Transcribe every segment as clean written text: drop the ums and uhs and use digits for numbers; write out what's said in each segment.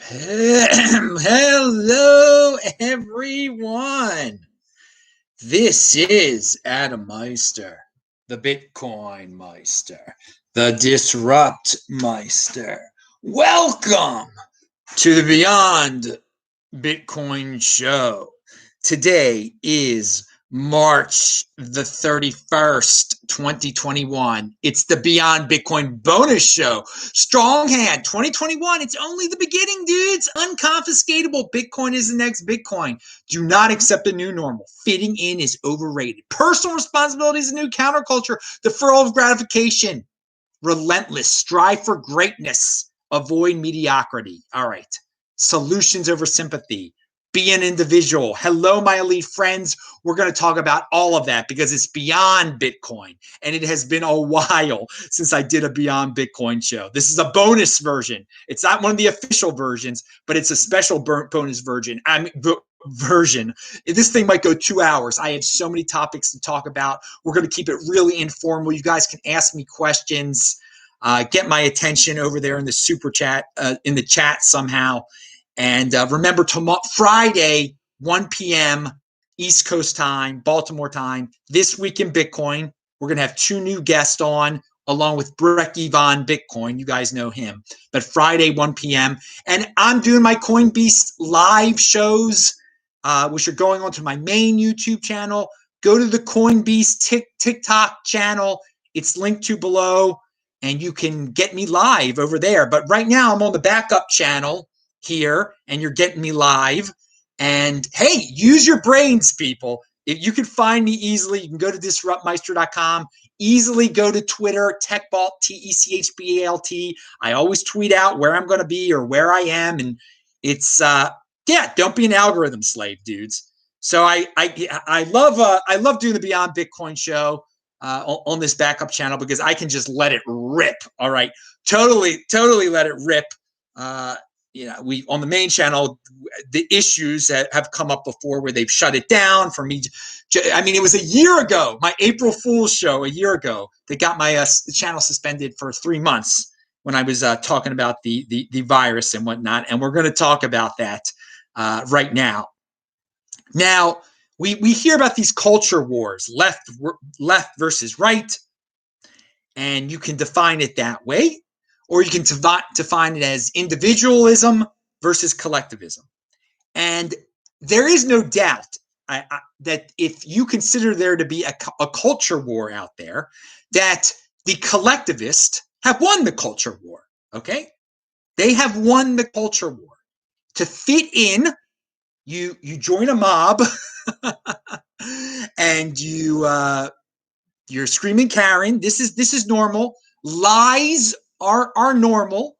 Hello, everyone. This is Adam Meister, the Bitcoin Meister, the Disrupt Meister. Welcome to the Beyond Bitcoin Show. Today is March the 31st, 2021. It's the Beyond Bitcoin bonus show. Strong hand 2021. It's only the beginning, dudes. Unconfiscatable. Bitcoin is the next Bitcoin. Do not accept the new normal. Fitting in is overrated. Personal responsibility is a new counterculture. Deferral of gratification. Relentless. Strive for greatness. Avoid mediocrity. All right. Solutions over sympathy. Be an individual. Hello, my elite friends. We're going to talk about all of that because it's Beyond Bitcoin. And it has been a while since I did a Beyond Bitcoin show. This is a bonus version. It's not one of the official versions, but it's a special bonus version. This thing might go 2 hours. I have so many topics to talk about. We're going to keep it really informal. You guys can ask me questions. Get my attention over there in the super chat, in the chat somehow. And remember, tomorrow, Friday, 1 p.m. East Coast time, Baltimore time, This Week in Bitcoin. We're going to have 2 new guests on, along with Brecky Von Bitcoin. You guys know him. But Friday, 1 p.m. And I'm doing my CoinBeast live shows, which are going on to my main YouTube channel. Go to the CoinBeast TikTok channel. It's linked to below, and you can get me live over there. But right now, I'm on the backup channel here, and you're getting me live. And hey, use your brains, people. If you can find me easily, you can go to disruptmeister.com, easily go to Twitter, techbalt, TECHBALT. I always tweet out where I'm going to be or where I am. And it's, don't be an algorithm slave, dudes. So I love doing the Beyond Bitcoin show on this backup channel because I can just let it rip. All right. Totally let it rip. We on the main channel, the issues that have come up before where they've shut it down for me. I mean, it was a year ago, my April Fool's show a year ago, that got my channel suspended for 3 months when I was talking about the virus and whatnot. And we're going to talk about that right now. Now, we hear about these culture wars, left versus right, and you can define it that way. Or you can define it as individualism versus collectivism. And there is no doubt that if you consider there to be a culture war out there, that the collectivists have won the culture war, okay? They have won the culture war. To fit in, you join a mob and you're screaming Karen. This is normal. Lies are normal.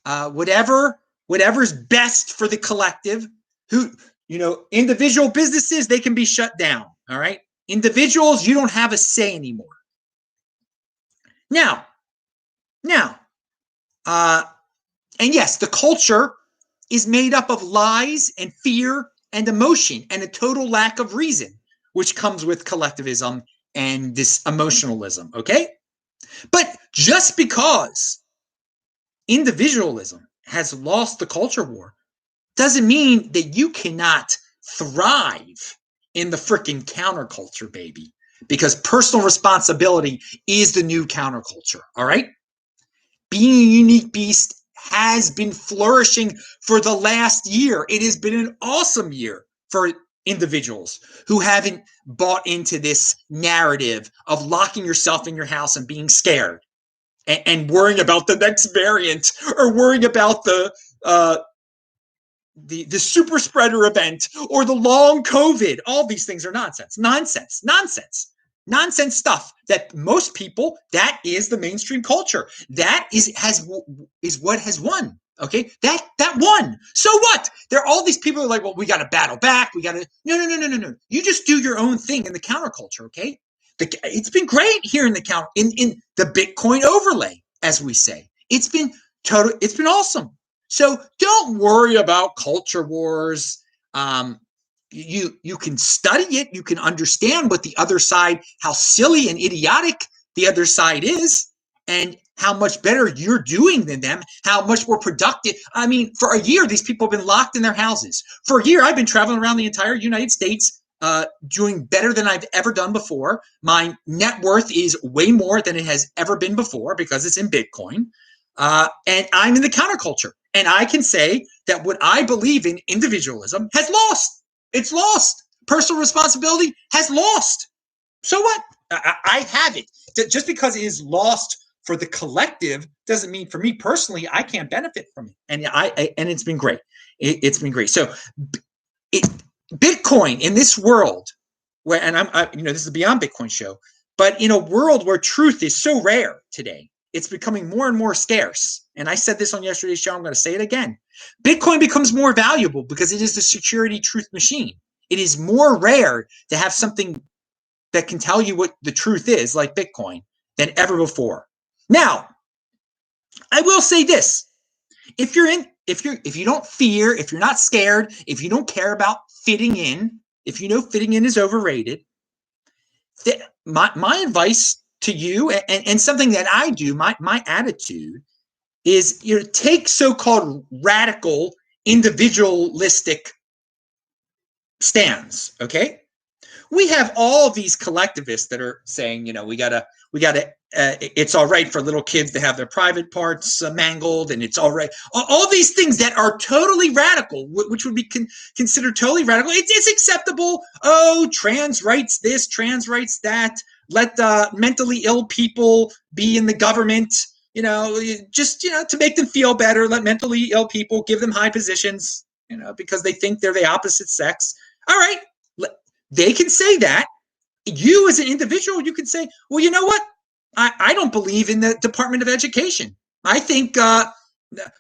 Whatever's best for the collective. Individual businesses, they can be shut down. All right. Individuals, you don't have a say anymore. Now, and yes, the culture is made up of lies and fear and emotion and a total lack of reason, which comes with collectivism and this emotionalism. Okay. But just because individualism has lost the culture war doesn't mean that you cannot thrive in the freaking counterculture, baby, because personal responsibility is the new counterculture. All right. Being a unique beast has been flourishing for the last year. It has been an awesome year for individuals who haven't bought into this narrative of locking yourself in your house and being scared and worrying about the next variant or worrying about the super spreader event or the long COVID. All these things are nonsense stuff that most people, that is the mainstream culture. That is what has won. Okay, that won. So what? There are all these people who are like, well, we got to battle back. We got to no. You just do your own thing in the counterculture. Okay, it's been great here in the Bitcoin overlay, as we say. It's been awesome. So don't worry about culture wars. You can study it. You can understand what the other side, how silly and idiotic the other side is, and how much better you're doing than them, how much more productive. I mean, for a year, these people have been locked in their houses. For a year, I've been traveling around the entire United States, doing better than I've ever done before. My net worth is way more than it has ever been before because it's in Bitcoin. And I'm in the counterculture. And I can say that what I believe in, individualism, has lost. It's lost. Personal responsibility has lost. So what? I have it. Just because it is lost for the collective doesn't mean for me personally I can't benefit from it. And it's been great. It's been great. So Bitcoin in this world where, and this is a Beyond Bitcoin show, but in a world where truth is so rare today, it's becoming more and more scarce. And I said this on yesterday's show. I'm going to say it again. Bitcoin becomes more valuable because it is the security truth machine. It is more rare to have something that can tell you what the truth is, like Bitcoin, than ever before. Now, I will say this: if you don't fear, if you're not scared, if you don't care about fitting in, if you know fitting in is overrated, my advice to you, and something that I do, my attitude is, take so-called radical individualistic stands. Okay, we have all these collectivists that are saying, we gotta. It's all right for little kids to have their private parts mangled, and it's all right. All these things that are totally radical, which would be considered totally radical. It's acceptable. Oh, trans rights this, trans rights that. Let mentally ill people be in the government. Just to make them feel better. Let mentally ill people, give them high positions. Because they think they're the opposite sex. All right, they can say that. You as an individual, you can say, well, you know what? I don't believe in the Department of Education. I think,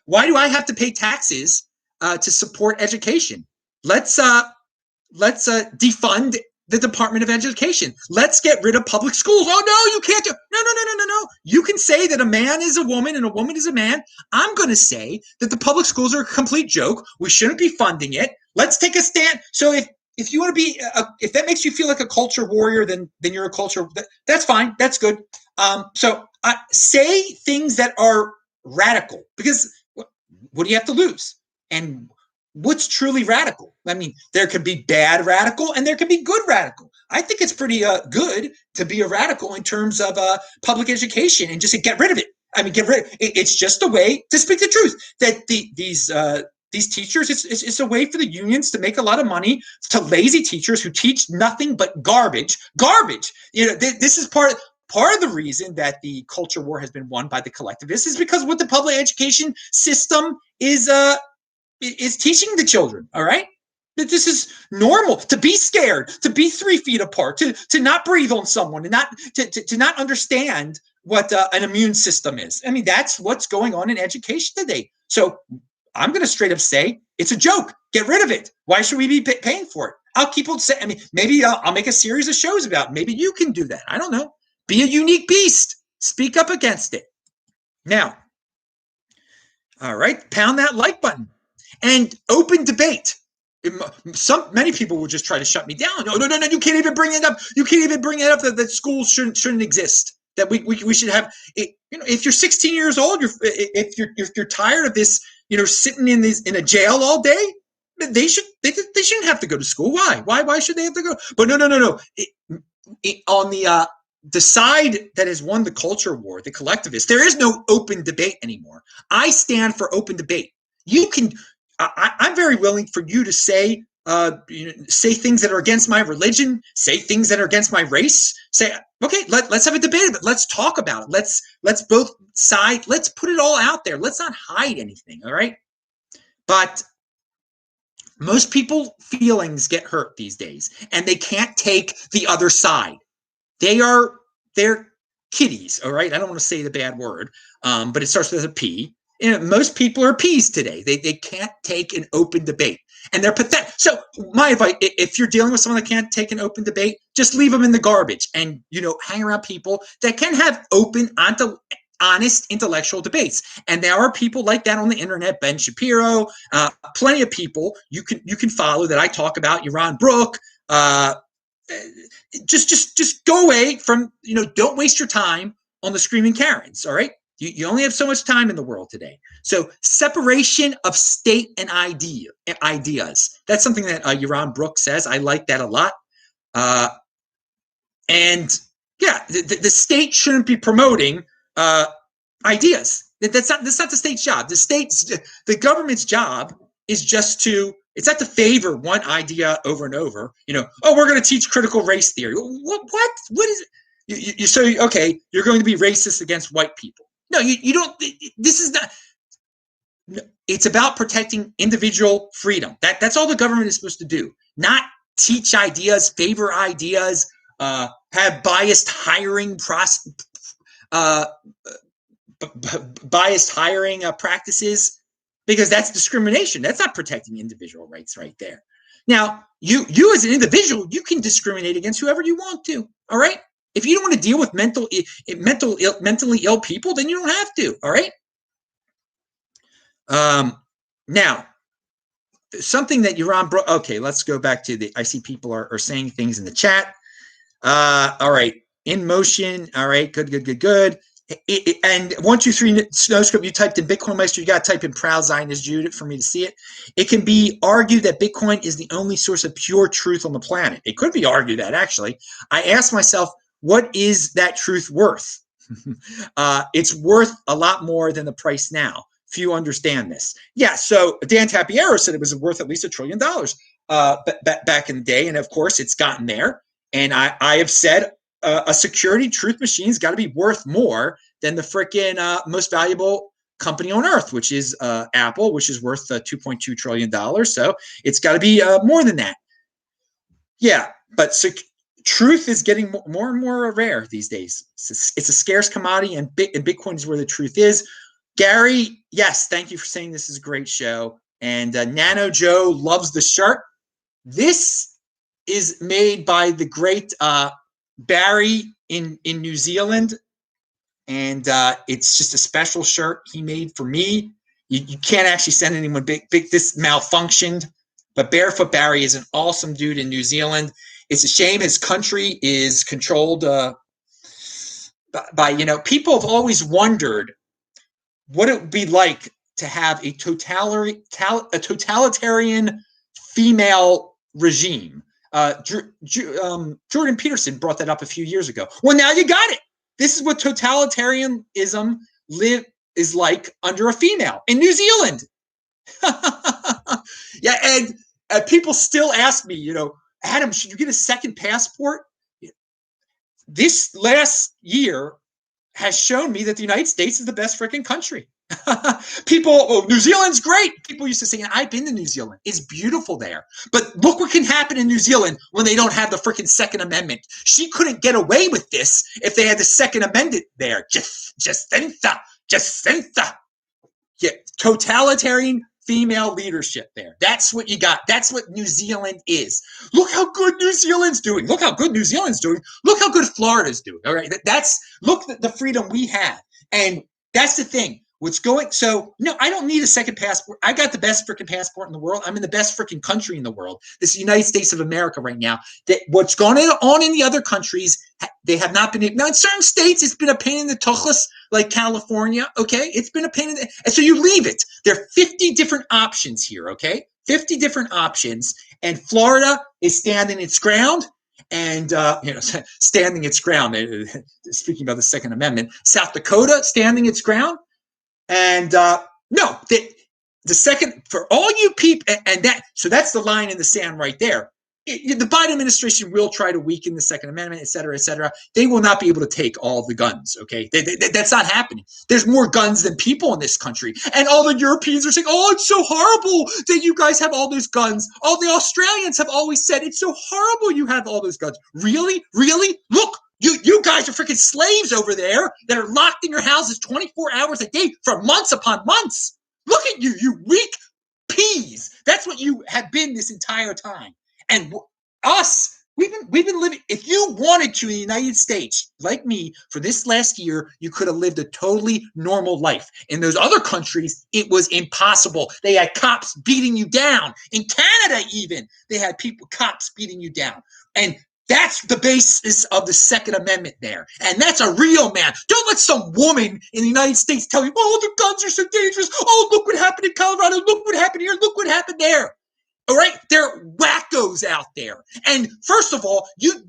why do I have to pay taxes to support education? Let's defund the Department of Education. Let's get rid of public schools. Oh, no, you can't do. No. You can say that a man is a woman and a woman is a man. I'm going to say that the public schools are a complete joke. We shouldn't be funding it. Let's take a stand. So if you want to be, if that makes you feel like a culture warrior, then you're a culture. That's fine. That's good. So say things that are radical, because what do you have to lose? And what's truly radical? I mean, there could be bad radical and there could be good radical. I think it's pretty good to be a radical in terms of public education and just get rid of it. I mean, get rid of it. It's just a way to speak the truth. That these teachers, it's a way for the unions to make a lot of money, to lazy teachers who teach nothing but garbage. This is part of the reason that the culture war has been won by the collectivists, is because what the public education system is teaching the children. All right, that this is normal, to be scared, to be 3 feet apart, to not breathe on someone, and to not understand what an immune system is. I mean, that's what's going on in education today. So I'm going to straight up say it's a joke. Get rid of it. Why should we be paying for it? I'll keep on saying. I mean, maybe I'll make a series of shows about it. Maybe you can do that. I don't know. Be a unique beast. Speak up against it. Now, all right, pound that like button and open debate. Many people will just try to shut me down. No, you can't even bring it up. You can't even bring it up that schools shouldn't exist. That we should have. If you're 16 years old, if you're tired of this, sitting in a jail all day, they shouldn't have to go to school. Why should they have to go? But no. On the side that has won the culture war, the collectivists, there is no open debate anymore. I stand for open debate. You can. I'm very willing for you to say things that are against my religion, say things that are against my race. Say, okay, let's have a debate about it. Let's talk about it. Let's both side. Let's put it all out there. Let's not hide anything. All right. But most people's feelings get hurt these days, and they can't take the other side. They're kitties. All right. I don't want to say the bad word, but it starts with a P. Most people are peas today. They can't take an open debate, and they're pathetic. So my advice, if you're dealing with someone that can't take an open debate, just leave them in the garbage and, hang around people that can have open, honest intellectual debates. And there are people like that on the internet, Ben Shapiro, plenty of people you can follow that I talk about, Yaron Brook. Just go away from, don't waste your time on the screaming Karens, all right? You only have so much time in the world today. So separation of state and ideas. That's something that Yaron Brooks says. I like that a lot. And yeah, the state shouldn't be promoting ideas. That's not the state's job. The government's job is just to, it's not to favor one idea over and over. Oh, we're going to teach critical race theory. What is it? Okay, you're going to be racist against white people. No, you don't. This is not. It's about protecting individual freedom. That's all the government is supposed to do. Not teach ideas, favor ideas, have biased hiring practices, because that's discrimination. That's not protecting individual rights right there. Now, you as an individual, you can discriminate against whoever you want to. All right. If you don't want to deal with mentally ill people, then you don't have to. All right. Now, something that okay, let's go back to I see people are saying things in the chat. All right. In motion. All right. Good. And 1, 2, 3 Snowscope, you typed in Bitcoin Meister. You got to type in Proud Zionist Jude for me to see it. It can be argued that Bitcoin is the only source of pure truth on the planet. It could be argued that, actually. I asked myself, what is that truth worth? It's worth a lot more than the price now. Few understand this. Yeah, so Dan Tapiero said it was worth at least $1 trillion back in the day. And of course, it's gotten there. And I have said a security truth machine's got to be worth more than the freaking most valuable company on earth, which is Apple, which is worth $2.2 trillion. So it's got to be more than that. Yeah, but truth is getting more and more rare these days. It's a scarce commodity, and Bitcoin is where the truth is. Gary, yes, thank you for saying this is a great show. And Nano Joe loves the shirt. This is made by the great Barry in New Zealand. And it's just a special shirt he made for me. You can't actually send anyone big. This malfunctioned. But Barefoot Barry is an awesome dude in New Zealand. It's a shame his country is controlled by people have always wondered what it would be like to have a totalitarian female regime. Jordan Peterson brought that up a few years ago. Well, now you got it. This is what totalitarianism is like under a female in New Zealand. Yeah, and people still ask me, Adam, should you get a second passport? This last year has shown me that the United States is the best freaking country. New Zealand's great. People used to say, I've been to New Zealand. It's beautiful there. But look what can happen in New Zealand when they don't have the freaking Second Amendment. She couldn't get away with this if they had the Second Amendment there. Jacinta. Yeah, totalitarian female leadership there. That's what you got. That's what New Zealand is. Look how good New Zealand's doing. Look how good New Zealand's doing. Look how good Florida's doing. All right. Look at the freedom we have. And that's the thing. So, no, I don't need a second passport. I got the best freaking passport in the world. I'm in the best freaking country in the world. This is the United States of America right now. What's going on in the other countries, they have not been. Now, in certain states, it's been a pain in the tuchus, like California, okay? It's been a pain in the. And so you leave it. There are 50 different options here, okay? 50 different options. And Florida is standing its ground. And, standing its ground. Speaking about the Second Amendment. South Dakota standing its ground. And no, the second, for all you people, so that's the line in the sand right there. The Biden administration will try to weaken the Second Amendment, et cetera, et cetera. They will not be able to take all of the guns, okay? That's not happening. There's more guns than people in this country. And all the Europeans are saying, oh, it's so horrible that you guys have all those guns. All the Australians have always said, it's so horrible you have all those guns. Really? Really? Look. You guys are freaking slaves over there that are locked in your houses 24 hours a day for months upon months. Look at you, you weak peas. That's what you have been this entire time. And us, we've been living. If you wanted to in the United States, like me, for this last year, you could have lived a totally normal life. In those other countries, it was impossible. They had cops beating you down. In Canada, even, they had cops beating you down. And That's the basis of the Second Amendment there. And that's a real man. Don't let some woman in the United States tell you, oh, the guns are so dangerous. Oh, look what happened in Colorado. Look what happened here. Look what happened there. All right? There are wackos out there. And first of all, you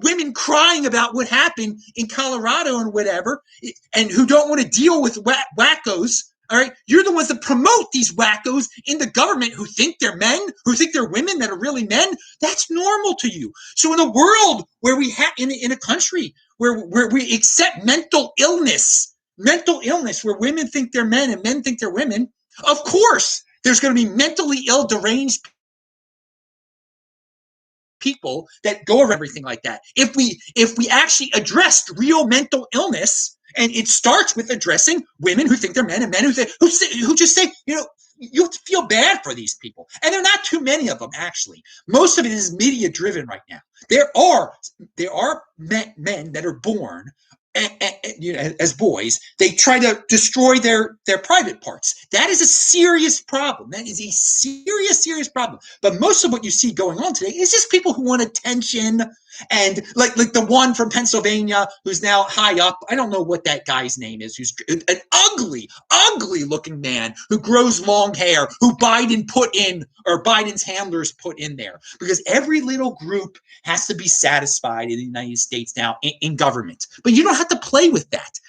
women crying about what happened in Colorado and whatever, and who don't want to deal with wackos. All right, you're the ones that promote these wackos in the government who think they're men, who think they're women that are really men. That's normal to you. So in a world where we have, in a country where we accept mental illness, where women think they're men and men think they're women, of course there's going to be mentally ill, deranged people that go over everything like that. If we actually addressed real mental illness, and it starts with addressing women who think they're men and men who just say, you feel bad for these people. And there are not too many of them, actually. Most of it is media driven right now. There are men that are born as boys. They try to destroy their private parts. That is a serious problem. That is a serious problem. But most of what you see going on today is just people who want attention. And like the one from Pennsylvania who's now high up, I don't know what that guy's name is, who's an ugly looking man who grows long hair, who Biden's handlers put in there, because every little group has to be satisfied in the United States now in government. But you don't have to play with that.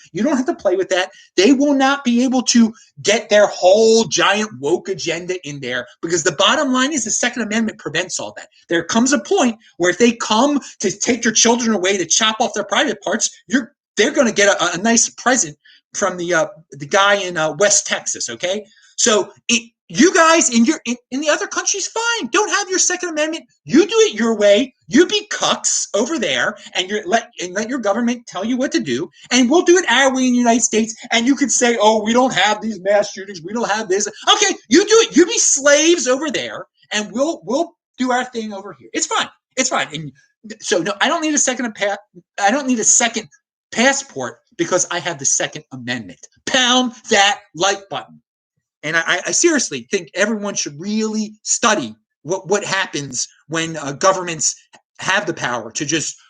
They will not be able to get their whole giant woke agenda in there, because the bottom line is the Second Amendment prevents all that. There comes a point where if they come to take your children away, to chop off their private parts, they're going to get a nice present from the guy in West Texas. Okay, so you guys in the other countries, fine. Don't have your Second Amendment. You do it your way. You be cucks over there, and let your government tell you what to do. And we'll do it our way in the United States. And you could say, oh, we don't have these mass shootings. We don't have this. Okay, you do it. You be slaves over there, and we'll do our thing over here. It's fine. And so no, I don't need a second passport because I have the Second Amendment. Pound that like button. And I seriously think everyone should really study what happens when governments have the power to just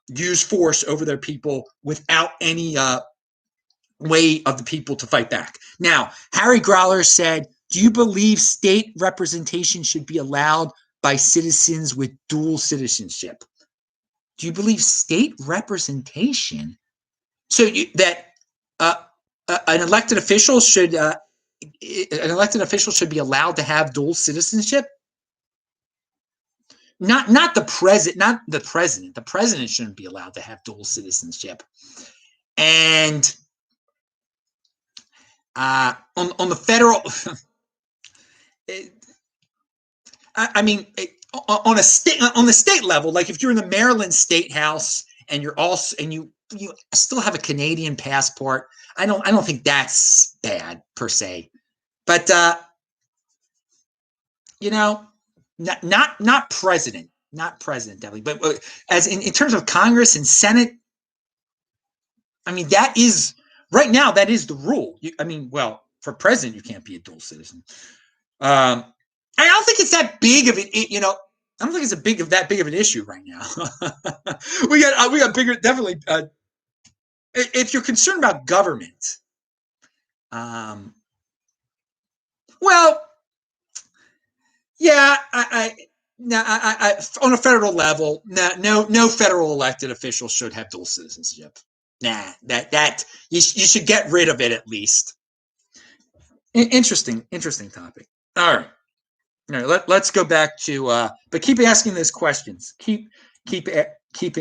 use force over their people without any way of the people to fight back. Now, Harry Growler said, do you believe state representation should be allowed by citizens with dual citizenship? Do you believe state representation? So that an elected official should be allowed to have dual citizenship? Not the president. The president shouldn't be allowed to have dual citizenship. And on the federal, on the state level, like if you're in the Maryland State House and you still have a Canadian passport, I don't think that's bad per se. But not president, definitely. But as in terms of Congress and Senate, that is right now, that is the rule. For president, you can't be a dual citizen. I don't think it's that big of an, I don't think it's that big of an issue right now. we got bigger, definitely. If you're concerned about government, well, yeah, on a federal level, no federal elected official should have dual citizenship. That you should get rid of it at least. Interesting topic. All right, let's go back to but keep asking those questions. Keep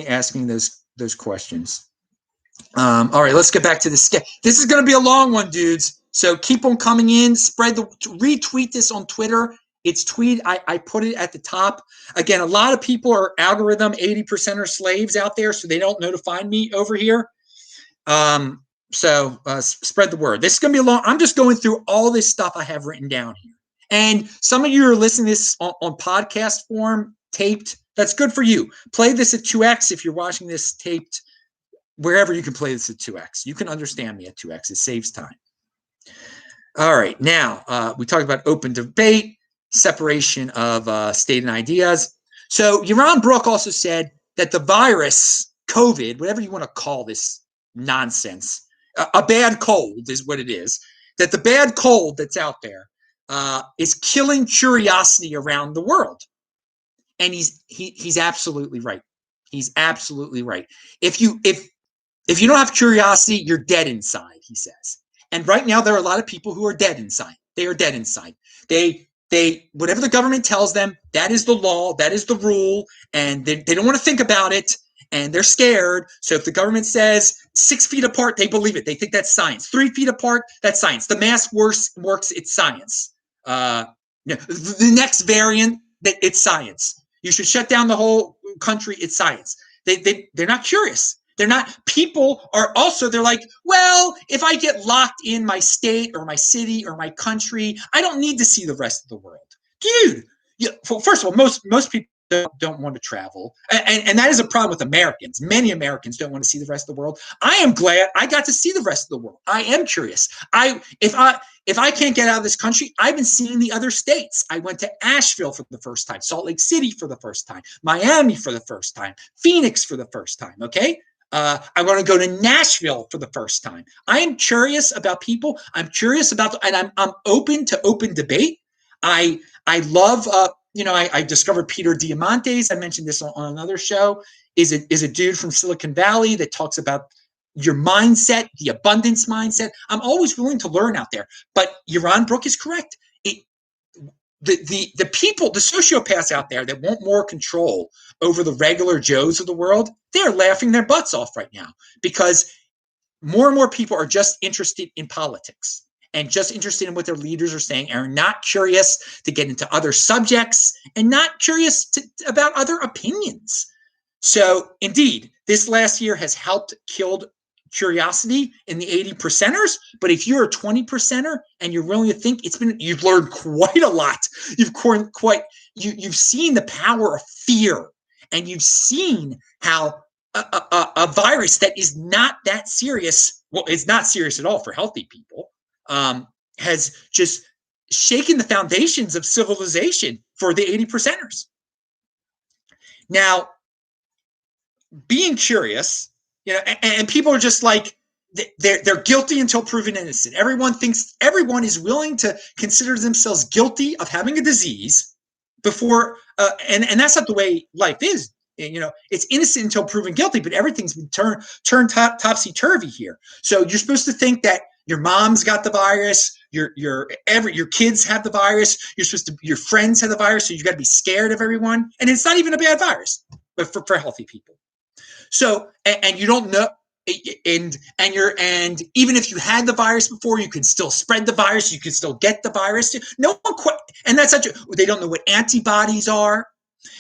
asking those questions. All right, let's get back to this. This is going to be a long one, dudes. So keep on coming in. Retweet this on Twitter. It's tweet. I put it at the top. Again, a lot of people are algorithm 80% are slaves out there, so they don't know to find me over here. So spread the word. This is going to be a long. I'm just going through all this stuff I have written down here. And some of you are listening to this on podcast form, taped. That's good for you. Play this at 2x if you're watching this taped. Wherever you can play this at 2x. You can understand me at 2x. It saves time. All right. Now, we talked about open debate, separation of state and ideas. So Yaron Brook also said, that the virus, COVID, whatever you want to call this nonsense, a bad cold is what it is, that the bad cold that's out there is killing curiosity around the world. And he's absolutely right. He's absolutely right. If you don't have curiosity, you're dead inside, he says. And right now there are a lot of people who are dead inside. They are dead inside. They whatever the government tells them, that is the law, that is the rule, and they don't want to think about it, and they're scared. So if the government says 6 feet apart, they believe it. They think that's science. 3 feet apart, that's science. The mask works, it's science. The next variant, it's science. You should shut down the whole country, it's science. They're not curious. They're not, people are also, they're like, well, if I get locked in my state or my city or my country, I don't need to see the rest of the world. Dude, well, first of all, most people don't want to travel. And that is a problem with Americans. Many Americans don't want to see the rest of the world. I am glad I got to see the rest of the world. I am curious. If I can't get out of this country, I've been seeing the other states. I went to Asheville for the first time, Salt Lake City for the first time, Miami for the first time, Phoenix for the first time, okay? I want to go to Nashville for the first time. I am curious about people. I'm curious about, and I'm open to open debate. I love, I discovered Peter Diamandis. I mentioned this on another show. Is a dude from Silicon Valley that talks about your mindset, the abundance mindset. I'm always willing to learn out there. But Yaron Brook is correct. The people, the sociopaths out there that want more control over the regular Joes of the world, they're laughing their butts off right now because more and more people are just interested in politics and just interested in what their leaders are saying and are not curious to get into other subjects and not curious about other opinions. So indeed, this last year has helped kill curiosity in the 80 percenters. But if you're a 20 percenter and you're willing to think, you've learned quite a lot. You've seen the power of fear, and you've seen how a virus that is not that serious, well, it's not serious at all for healthy people, has just shaken the foundations of civilization for the 80 percenters. Now, being curious, and people are just like, they're guilty until proven innocent. Everyone is willing to consider themselves guilty of having a disease before, and that's not the way life is. It's innocent until proven guilty, but everything's been turned topsy-turvy here. So you're supposed to think that your mom's got the virus, your kids have the virus, your friends have the virus, so you got to be scared of everyone, and it's not even a bad virus, but for healthy people. So, and you don't know, and even if you had the virus before, you can still spread the virus. You can still get the virus. No one and that's such they don't know what antibodies are.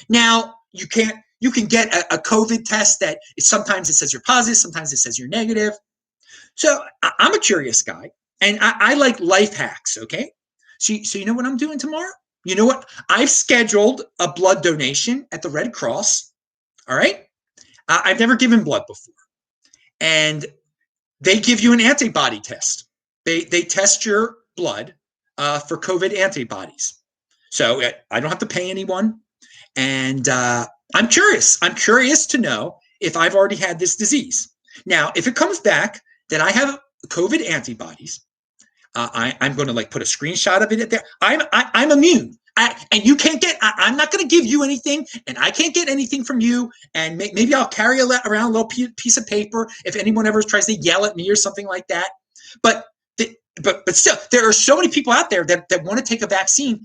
Now you can get a COVID test that sometimes it says you're positive, sometimes it says you're negative. So I'm a curious guy, and I like life hacks. Okay, so you know what I'm doing tomorrow? You know what? I've scheduled a blood donation at the Red Cross. All right. I've never given blood before. And they give you an antibody test. They test your blood for COVID antibodies. So I don't have to pay anyone. And I'm curious. I'm curious to know if I've already had this disease. Now, if it comes back that I have COVID antibodies, I'm going to put a screenshot of it there. I'm immune. And you can't get, I'm not going to give you anything, and I can't get anything from you. And maybe I'll carry around a little piece of paper if anyone ever tries to yell at me or something like that. But still, there are so many people out there that want to take a vaccine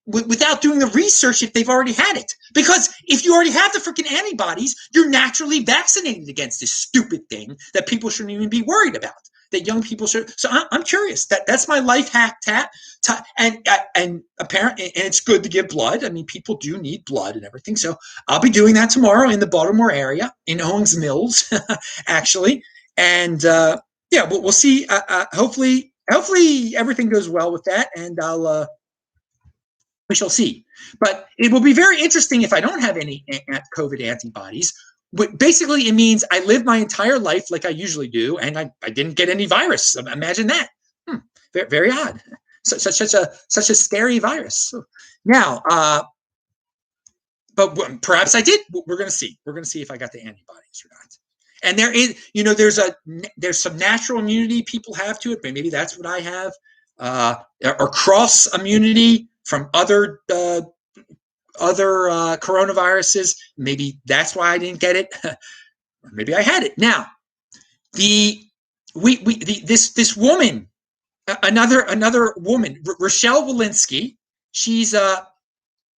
without doing the research if they've already had it. Because if you already have the freaking antibodies, you're naturally vaccinated against this stupid thing that people shouldn't even be worried about. That young people should. So I'm curious. That's my life hack, and apparently, and it's good to give blood. I mean, people do need blood and everything. So I'll be doing that tomorrow in the Baltimore area, in Owings Mills, actually. And we'll see. Hopefully everything goes well with that, and we shall see. But it will be very interesting if I don't have any COVID antibodies. Basically, it means I live my entire life like I usually do, and I didn't get any virus. Imagine that. Very, very odd. Such a scary virus. Now, but perhaps I did. We're going to see. We're going to see if I got the antibodies or not. And there is, there's some natural immunity people have to it, but maybe that's what I have, or cross immunity from other coronaviruses. Maybe that's why I didn't get it. Or maybe I had it. Now, this woman, another woman, Rochelle Walensky, she's that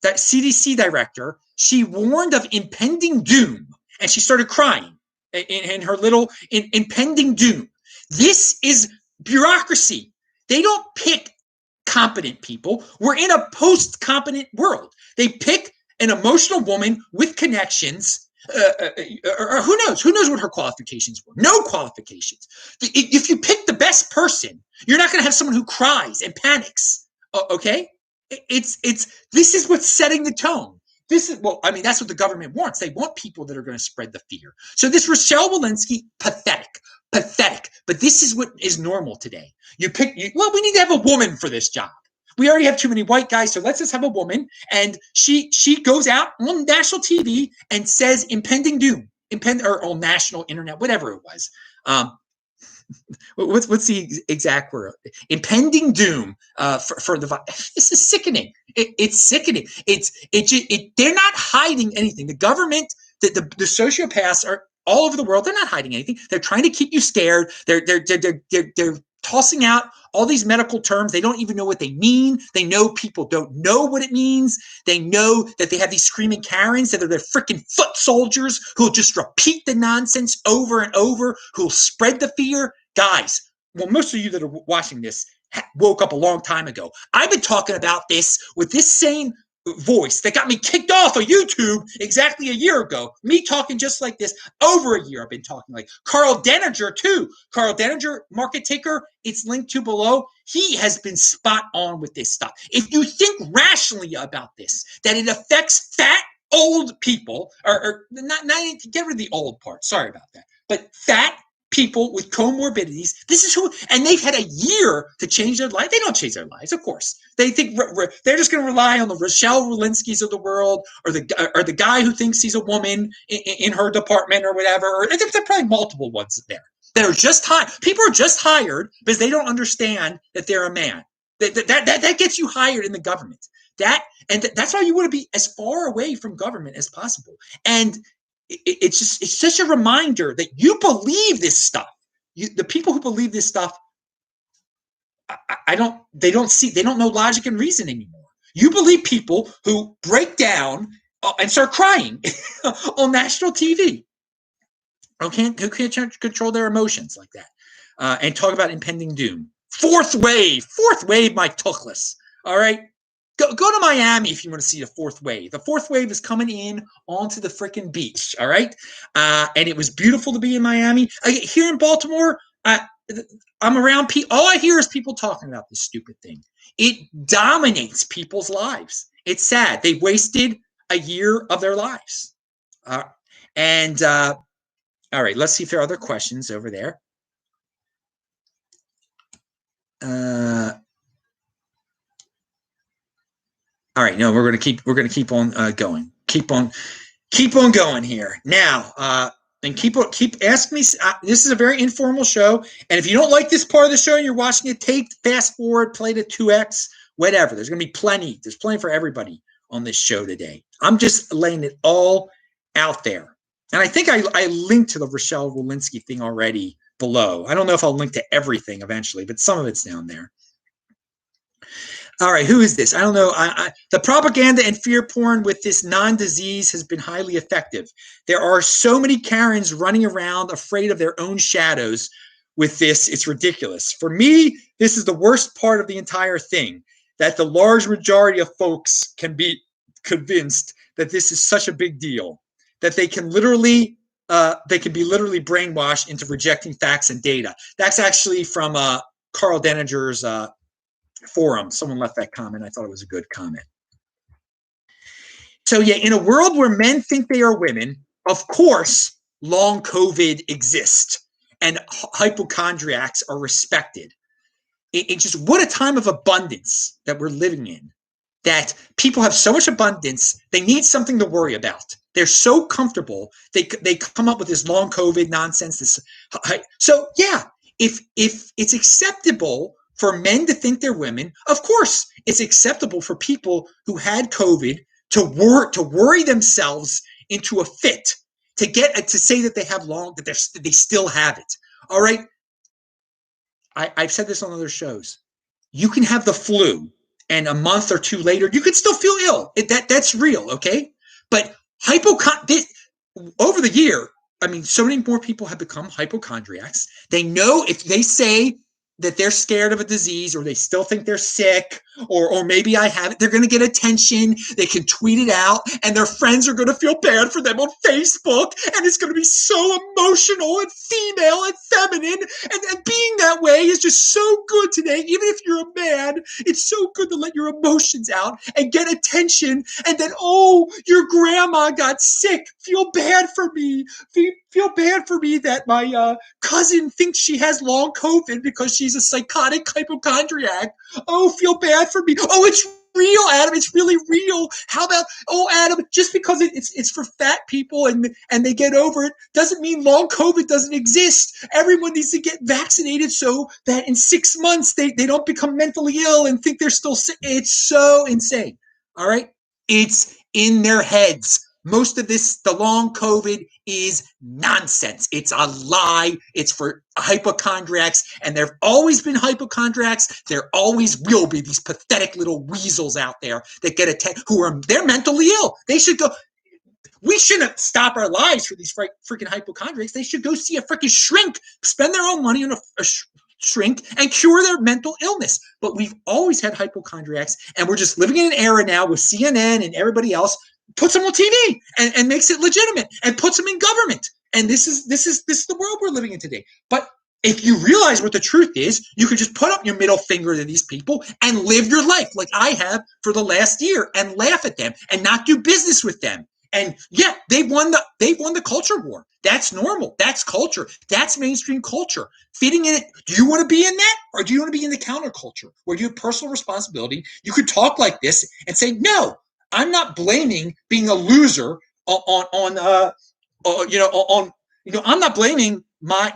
CDC director. She warned of impending doom, and she started crying in her little impending doom. This is bureaucracy. They don't pick competent people. We're in a post-competent world. They pick an emotional woman with connections. Or who knows? Who knows what her qualifications were? No qualifications. If you pick the best person, you're not going to have someone who cries and panics. Okay? This is what's setting the tone. That's what the government wants. They want people that are going to spread the fear. So this Rochelle Walensky, pathetic. But this is what is normal today. We need to have a woman for this job. We already have too many white guys, so let's just have a woman. And she goes out on national TV and says impending doom, or on national internet, whatever it was. What's the exact word? Impending doom for the virus. This is sickening. It's sickening. They're not hiding anything. The government, the sociopaths are all over the world. They're not hiding anything. They're trying to keep you scared. They're tossing out all these medical terms. They don't even know what they mean. They know people don't know what it means. They know that they have these screaming Karens that are their freaking foot soldiers who will just repeat the nonsense over and over, who will spread the fear. Guys, well, most of you that are watching this woke up a long time ago. I've been talking about this with this same voice that got me kicked off of YouTube exactly a year ago. Me talking just like this over a year. I've been talking like Carl Denninger too. Carl Denninger, market taker, it's linked to below. He has been spot on with this stuff. If you think rationally about this, that it affects fat old people, or not get rid of the old part. Sorry about that. But fat people with comorbidities, this is who, and they've had a year to change their life. They don't change their lives, of course. They think they're just going to rely on the Rochelle Walenskys of the world, or the guy who thinks he's a woman in her department or whatever. Or there's probably multiple ones there. They're just hired. People are just hired because they don't understand that they're a man. That gets you hired in the government. That's why you want to be as far away from government as possible. And it's such a reminder that you believe this stuff. The people who believe this stuff, they don't know logic and reason anymore. You believe people who break down and start crying on national TV, who can't control their emotions like that, and talk about impending doom. Fourth wave, Mike Tuchlis. All right. Go to Miami if you want to see the fourth wave. The fourth wave is coming in onto the freaking beach, all right? And it was beautiful to be in Miami. Here in Baltimore, I'm around people. All I hear is people talking about this stupid thing. It dominates people's lives. It's sad. They wasted a year of their lives. All right, let's see if there are other questions over there. All right, no, we're gonna keep on going. Keep on going here. Now, and keep asking me. This is a very informal show, and if you don't like this part of the show and you're watching it taped, fast forward, play to 2x, whatever. There's gonna be plenty. There's plenty for everybody on this show today. I'm just laying it all out there, and I think I linked to the Rochelle Walensky thing already below. I don't know if I'll link to everything eventually, but some of it's down there. All right, who is this? I don't know. The propaganda and fear porn with this non-disease has been highly effective. There are so many Karens running around afraid of their own shadows with this. It's ridiculous. For me, this is the worst part of the entire thing, that the large majority of folks can be convinced that this is such a big deal, that they can be literally brainwashed into rejecting facts and data. That's actually from Carl Denninger's forum. Someone left that comment. I thought it was a good comment. So yeah, in a world where men think they are women, of course, long COVID exists and hypochondriacs are respected. It just, what a time of abundance that we're living in. that people have so much abundance, they need something to worry about. They're so comfortable. They come up with this long COVID nonsense. So yeah, if it's acceptable for men to think they're women, of course it's acceptable for people who had COVID to worry themselves into a fit, to say that they have that they still have it. All right, I've said this on other shows. You can have the flu, and a month or two later, you could still feel ill. That's real, okay? But over the year, I mean, so many more people have become hypochondriacs. They know if they say that they're scared of a disease, or they still think they're sick, or maybe I have it, they're going to get attention. They can tweet it out, and their friends are going to feel bad for them on Facebook, and it's going to be so emotional and female and feminine, and being that way is just so good today. Even if you're a man, it's so good to let your emotions out and get attention, and then, oh, your grandma got sick. Feel bad for me. Feel bad for me that my cousin thinks she has long COVID because she's a psychotic hypochondriac. Oh, feel bad for me. Oh, it's real, Adam. It's really real. How about, oh, Adam, just because it's for fat people and they get over it doesn't mean long COVID doesn't exist. Everyone needs to get vaccinated so that in 6 months they don't become mentally ill and think they're still sick. It's so insane. All right? It's in their heads. Most of this, the long COVID, is nonsense. It's a lie. It's for hypochondriacs, and there have always been hypochondriacs. There always will be these pathetic little weasels out there that they're mentally ill. They should go. We shouldn't stop our lives for these freaking hypochondriacs. They should go see a freaking shrink, spend their own money on a shrink, and cure their mental illness. But we've always had hypochondriacs, and we're just living in an era now with CNN and everybody else puts them on TV and makes it legitimate and puts them in government. And this is the world we're living in today. But if you realize what the truth is, you can just put up your middle finger to these people and live your life like I have for the last year and laugh at them and not do business with them. And yeah, they've won the culture war. That's normal. That's culture. That's mainstream culture. Fitting in it. Do you want to be in that, or do you want to be in the counterculture where you have personal responsibility? You could talk like this and say, no, I'm not blaming being a loser I'm not blaming my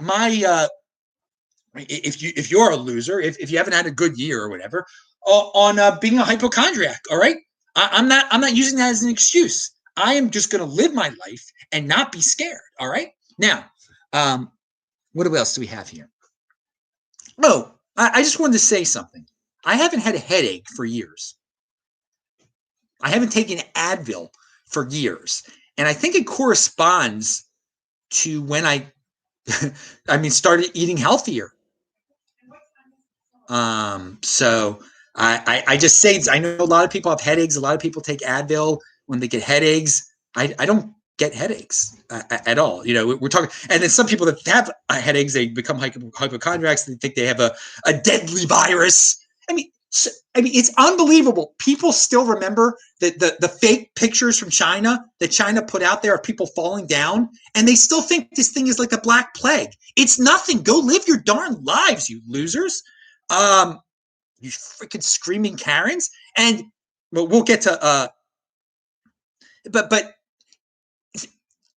if you're a loser, if you haven't had a good year or whatever, on being a hypochondriac. All right, I'm not using that as an excuse. I am just going to live my life and not be scared. All right. Now, what else do we have here? Oh, I just wanted to say something. I haven't had a headache for years. I haven't taken Advil for years. And I think it corresponds to when I started eating healthier. So I just say, I know a lot of people have headaches. A lot of people take Advil when they get headaches. I don't get headaches at all. We're talking, and then some people that have headaches, they become hypochondriacs. They think they have a deadly virus. It's unbelievable. People still remember the fake pictures from China that China put out there of people falling down, and they still think this thing is like the Black Plague. It's nothing. Go live your darn lives, you losers. You freaking screaming Karens. And we'll get to but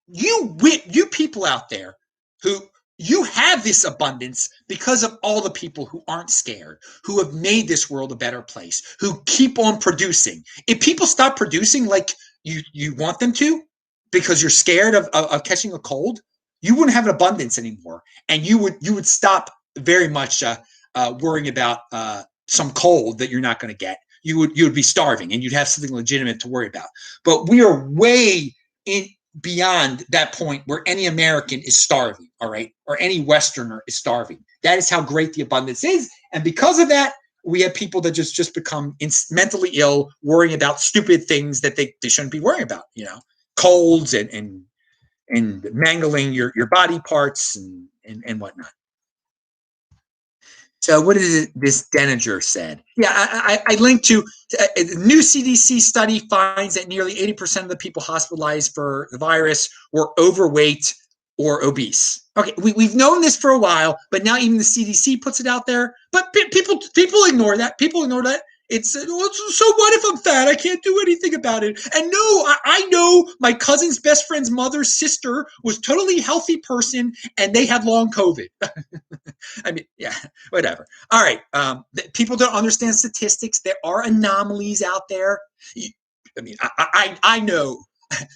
you people out there who you have this abundance because of all the people who aren't scared, who have made this world a better place, who keep on producing. If people stop producing like you want them to because you're scared of catching a cold, you wouldn't have an abundance anymore, and you would stop very much worrying about some cold that you're not going to get. You would be starving, and you'd have something legitimate to worry about. But we are way beyond that point where any American is starving, all right, or any Westerner is starving. That is how great the abundance is, and because of that, we have people that just become mentally ill, worrying about stupid things that they shouldn't be worrying about. Colds and mangling your body parts and whatnot. So what is this Denninger said? Yeah, I linked to a new CDC study finds that nearly 80% of the people hospitalized for the virus were overweight or obese. Okay, we've known this for a while, but now even the CDC puts it out there. But people ignore that. People ignore that. It's so what if I'm fat? I can't do anything about it. And no, I know my cousin's best friend's mother's sister was totally healthy person, and they had long COVID. I mean, yeah, whatever. All right. People don't understand statistics. There are anomalies out there. I mean, I know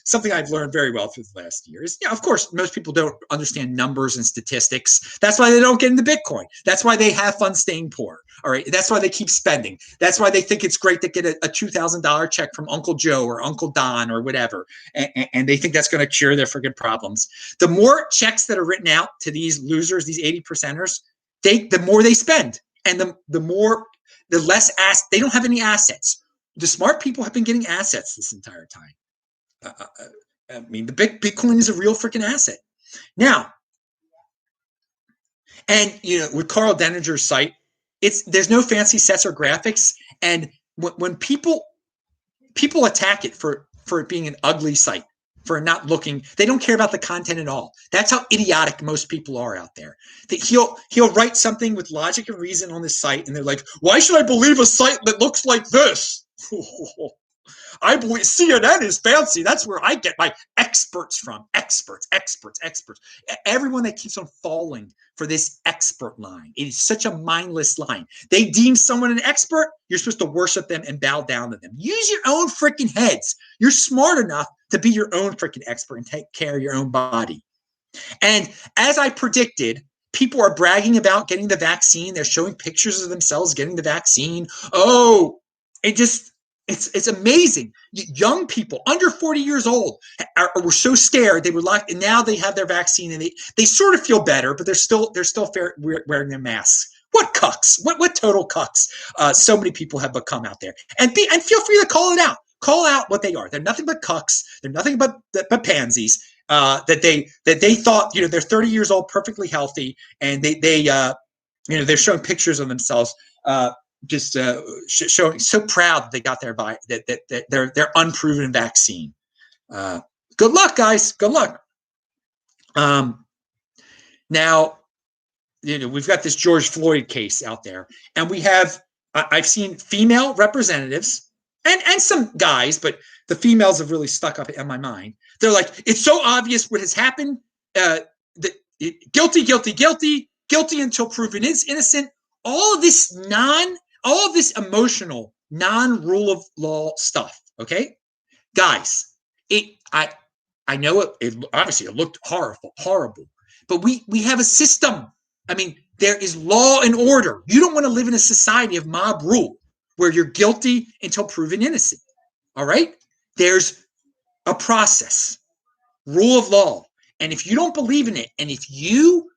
something I've learned very well through the last year is, of course, most people don't understand numbers and statistics. That's why they don't get into Bitcoin. That's why they have fun staying poor. All right. That's why they keep spending. That's why they think it's great to get a $2,000 check from Uncle Joe or Uncle Don or whatever. And they think that's going to cure their freaking problems. The more checks that are written out to these losers, these 80%ers, the more they spend. And the less they don't have any assets. The smart people have been getting assets this entire time. I mean, the Bitcoin is a real freaking asset. Now, and with Carl Denninger's site, there's no fancy sets or graphics, and when people attack it for it being an ugly site, for not looking, they don't care about the content at all. That's how idiotic most people are out there. That he'll write something with logic and reason on this site, and they're like, "Why should I believe a site that looks like this?" I believe CNN is fancy. That's where I get my experts from. Experts. Everyone that keeps on falling for this expert line. It is such a mindless line. They deem someone an expert. You're supposed to worship them and bow down to them. Use your own freaking heads. You're smart enough to be your own freaking expert and take care of your own body. And as I predicted, people are bragging about getting the vaccine. They're showing pictures of themselves getting the vaccine. Oh, it's amazing. Young people under 40 years old were so scared they were locked, and now they have their vaccine and they sort of feel better, but they're still wearing their masks. What cucks? What total cucks? So many people have become out there, and feel free to call it out. Call out what they are. They're nothing but cucks. They're nothing but pansies. That they thought they're 30 years old, perfectly healthy, and they're showing pictures of themselves. Just showing so proud that they got their unproven vaccine. Good luck, guys. Good luck. Now, we've got this George Floyd case out there, and I've seen female representatives and some guys, but the females have really stuck up in my mind. They're like, it's so obvious what has happened. Guilty until proven innocent. All of this emotional, non-rule of law stuff. Okay, guys, I know it obviously it looked horrible, but we have a system. I mean, there is law and order. You don't want to live in a society of mob rule where you're guilty until proven innocent. All right, there's a process, rule of law, and if you don't believe in it, and if you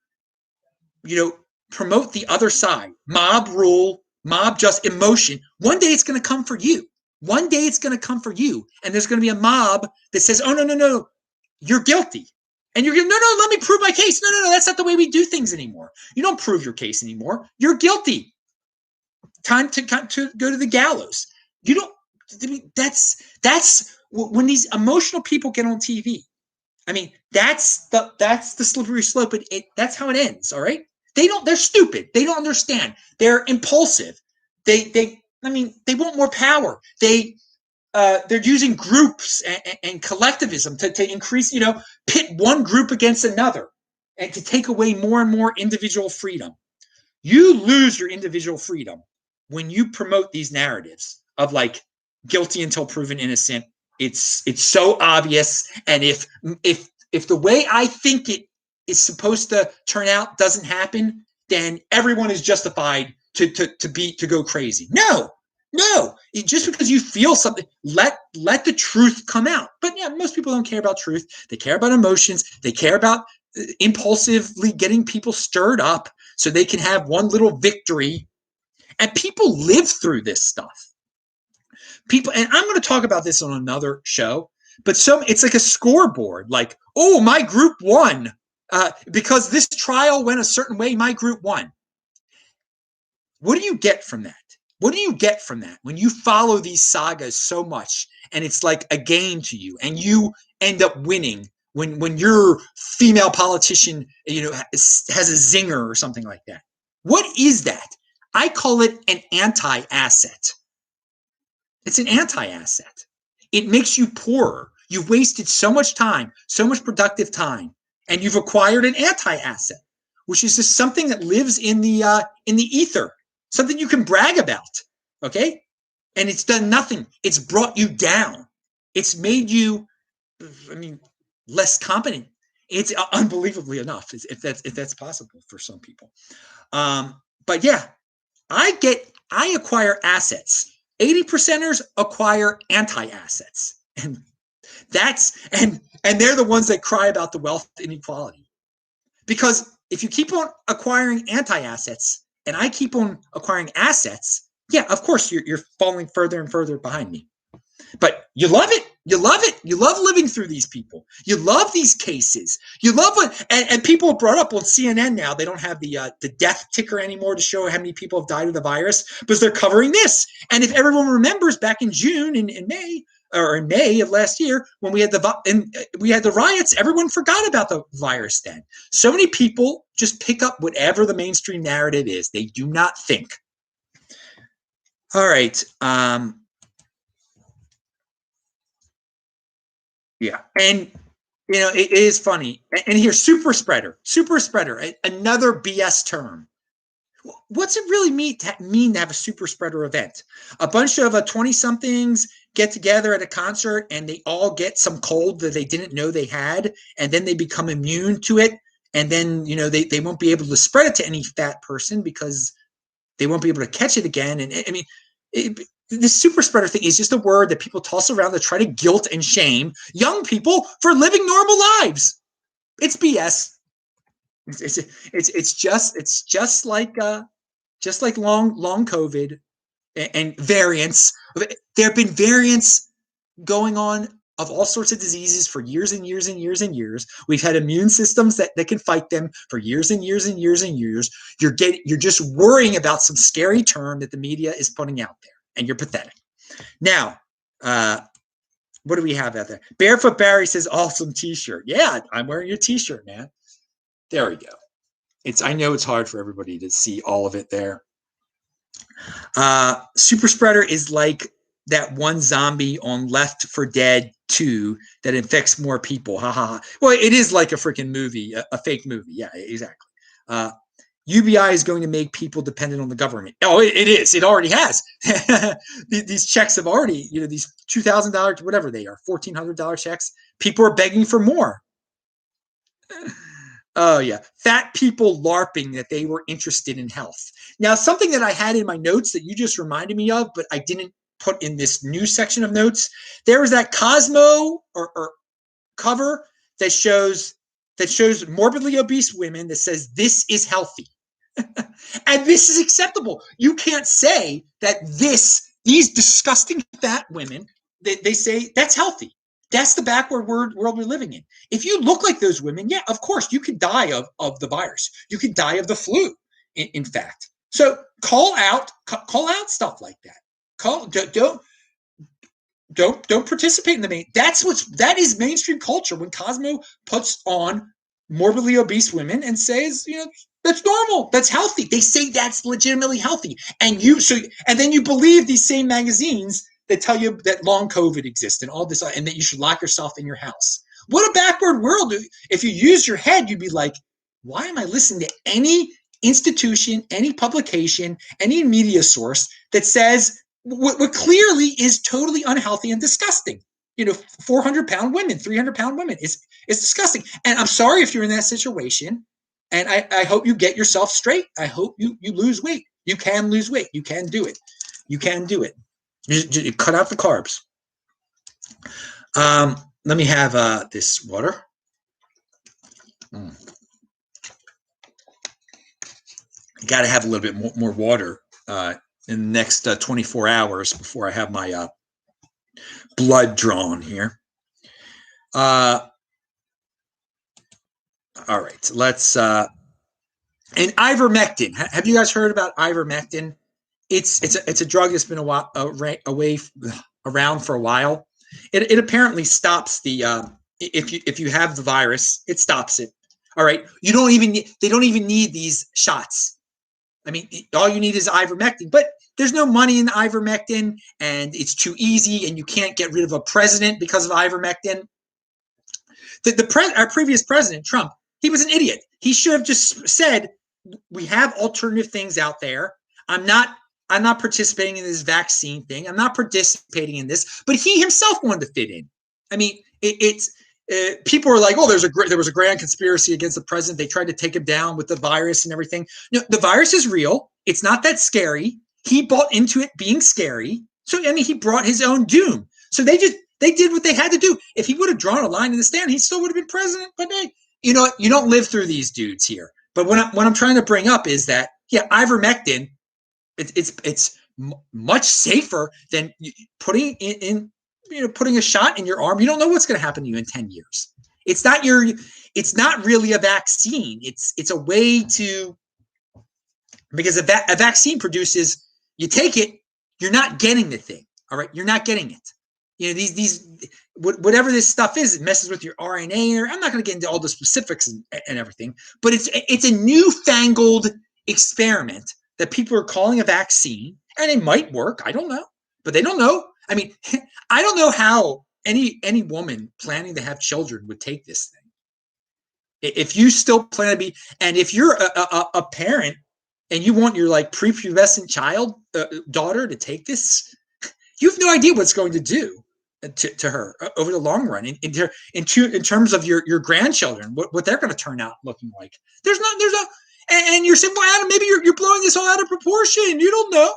promote the other side, mob rule, mob just emotion, one day it's going to come for you. One day it's going to come for you. And there's going to be a mob that says, oh, no, you're guilty. And you're going, no, let me prove my case. No, that's not the way we do things anymore. You don't prove your case anymore. You're guilty. Time to go to the gallows. You don't, that's when these emotional people get on TV. I mean, that's the slippery slope. That's how it ends. All right. They're stupid. They don't understand. They're impulsive. They want more power. They're using groups and collectivism to increase, pit one group against another and to take away more and more individual freedom. You lose your individual freedom when you promote these narratives of like guilty until proven innocent. It's so obvious. And if the way I think it is supposed to turn out doesn't happen, then everyone is justified to go crazy. No, just because you feel something, let the truth come out. But yeah, most people don't care about truth. They care about emotions. They care about impulsively getting people stirred up so they can have one little victory. And people live through this stuff. People, and I'm going to talk about this on another show, but it's like a scoreboard. Like, oh, my group won. Because this trial went a certain way, my group won. What do you get from that? What do you get from that when you follow these sagas so much and it's like a game to you and you end up winning when your female politician, has a zinger or something like that? What is that? I call it an anti-asset. It's an anti-asset. It makes you poorer. You've wasted so much time, so much productive time, and you've acquired an anti-asset, which is just something that lives in the ether, something you can brag about. Okay, and it's done nothing. It's brought you down. It's made you, I mean, less competent. It's unbelievably enough, if that's possible for some people. But yeah, I acquire assets. 80%ers acquire anti-assets. And they're the ones that cry about the wealth inequality. Because if you keep on acquiring anti-assets and I keep on acquiring assets, yeah, of course you're falling further and further behind me. But you love it. You love it. You love living through these people. You love these cases. You love what, and people have brought up on CNN now. They don't have the death ticker anymore to show how many people have died of the virus, because they're covering this. And if everyone remembers, back in June and in May, or in May of last year, when we had the riots, everyone forgot about the virus then. So many people just pick up whatever the mainstream narrative is. They do not think. All right. Yeah. And, it is funny. And here, super spreader, another BS term. What's it really mean to have a super spreader event? A bunch of 20-somethings get together at a concert and they all get some cold that they didn't know they had, and then they become immune to it. And then, they won't be able to spread it to any fat person because they won't be able to catch it again. And I mean, this super spreader thing is just a word that people toss around to try to guilt and shame young people for living normal lives. It's BS. It's just like long COVID and variants. There have been variants going on of all sorts of diseases for years and years and years and years. We've had immune systems that can fight them for years and years and years and years. You're just worrying about some scary term that the media is putting out there, and you're pathetic. Now, what do we have out there? Barefoot Barry says, awesome t-shirt. Yeah, I'm wearing your t-shirt, man. There we go. I know it's hard for everybody to see all of it there. Super spreader is like that one zombie on Left 4 Dead 2 that infects more people. Ha ha ha. Well, it is like a freaking movie, a fake movie. Yeah, exactly. UBI is going to make people dependent on the government. Oh, it is. It already has. These checks have already, these $2,000, whatever they are, $1,400 checks. People are begging for more. Oh, yeah. Fat people LARPing that they were interested in health. Now, something that I had in my notes that you just reminded me of, but I didn't put in this new section of notes. There was that Cosmo or cover that shows morbidly obese women that says this is healthy. And this is acceptable. You can't say that these disgusting fat women, they say that's healthy. That's the backward world we're living in. If you look like those women, yeah, of course, you could die of the virus. You could die of the flu, in fact. So call out stuff like that. Don't participate in the main. That is mainstream culture. When Cosmo puts on morbidly obese women and says, that's normal, that's healthy. They say that's legitimately healthy, and then you believe these same magazines that tell you that long COVID exists and all this, and that you should lock yourself in your house. What a backward world. If you use your head, you'd be like, why am I listening to any institution, any publication, any media source that says what clearly is totally unhealthy and disgusting? 400-pound women, 300-pound women is disgusting. And I'm sorry if you're in that situation. And I hope you get yourself straight. I hope you lose weight. You can lose weight. You can do it. You can do it. You cut out the carbs. Let me have this water. You got to have a little bit more water in the next 24 hours before I have my blood drawn here. All right, let's. And ivermectin. Have you guys heard about ivermectin? It's a drug that's been around for a while. It apparently stops the if you have the virus, it stops it. All right, they don't even need these shots. I mean, all you need is ivermectin. But there's no money in ivermectin, and it's too easy, and you can't get rid of a president because of ivermectin. Our previous president, Trump, he was an idiot. He should have just said, we have alternative things out there. I'm not participating in this vaccine thing. I'm not participating in this. But he himself wanted to fit in. I mean, people are like, oh, there was a grand conspiracy against the president. They tried to take him down with the virus and everything. No, the virus is real. It's not that scary. He bought into it being scary. So, I mean, he brought his own doom. So they did what they had to do. If he would have drawn a line in the sand, he still would have been president. But hey, you don't live through these dudes here. But what I'm trying to bring up is that, yeah, ivermectin, it's much safer than putting a shot in your arm. You don't know what's going to happen to you in 10 years. It's not really a vaccine. It's a way to, because a vaccine produces, you take it, you're not getting the thing. All right. You're not getting it. These whatever this stuff is, it messes with your RNA. I'm not going to get into all the specifics and everything, but it's a newfangled experiment that people are calling a vaccine, and it might work. I don't know, but they don't know. I mean, I don't know how any woman planning to have children would take this thing. If you still plan to be, and if you're a parent and you want your like prepubescent daughter to take this, you have no idea what's going to do to her over the long run in terms of your grandchildren, what they're going to turn out looking like. And you're saying, well, Adam, maybe you're blowing this all out of proportion. You don't know.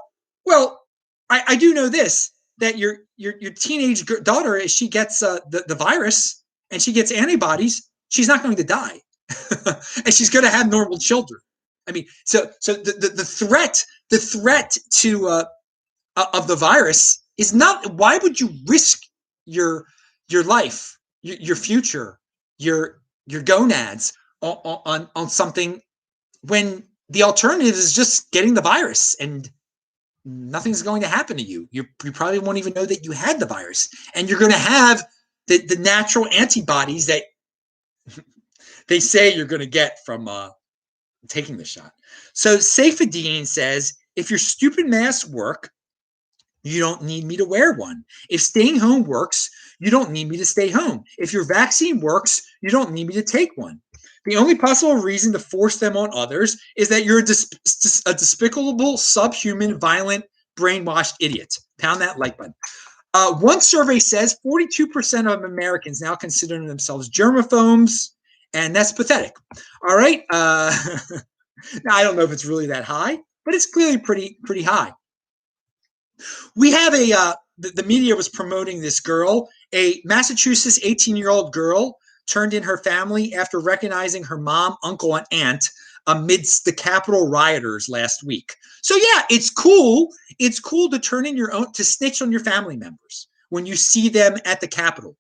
Well, I do know this, that your teenage daughter, if she gets the virus and she gets antibodies, she's not going to die, and she's going to have normal children. I mean, so the threat to of the virus is not. Why would you risk your life, your future, your gonads on something when the alternative is just getting the virus and nothing's going to happen to you? You probably won't even know that you had the virus, and you're going to have the natural antibodies that they say you're going to get from taking the shot. So Saifedean says, if your stupid masks work, you don't need me to wear one. If staying home works, you don't need me to stay home. If your vaccine works, you don't need me to take one. The only possible reason to force them on others is that you're a despicable, subhuman, violent, brainwashed idiot. Pound that like button. One survey says 42% of Americans now consider themselves germaphobes, and that's pathetic. All right. Now, I don't know if it's really that high, but it's clearly pretty high. We have the media was promoting this girl, a Massachusetts 18-year-old girl turned in her family after recognizing her mom, uncle, and aunt amidst the Capitol rioters last week. So yeah, it's cool. It's cool to turn in to snitch on your family members when you see them at the Capitol.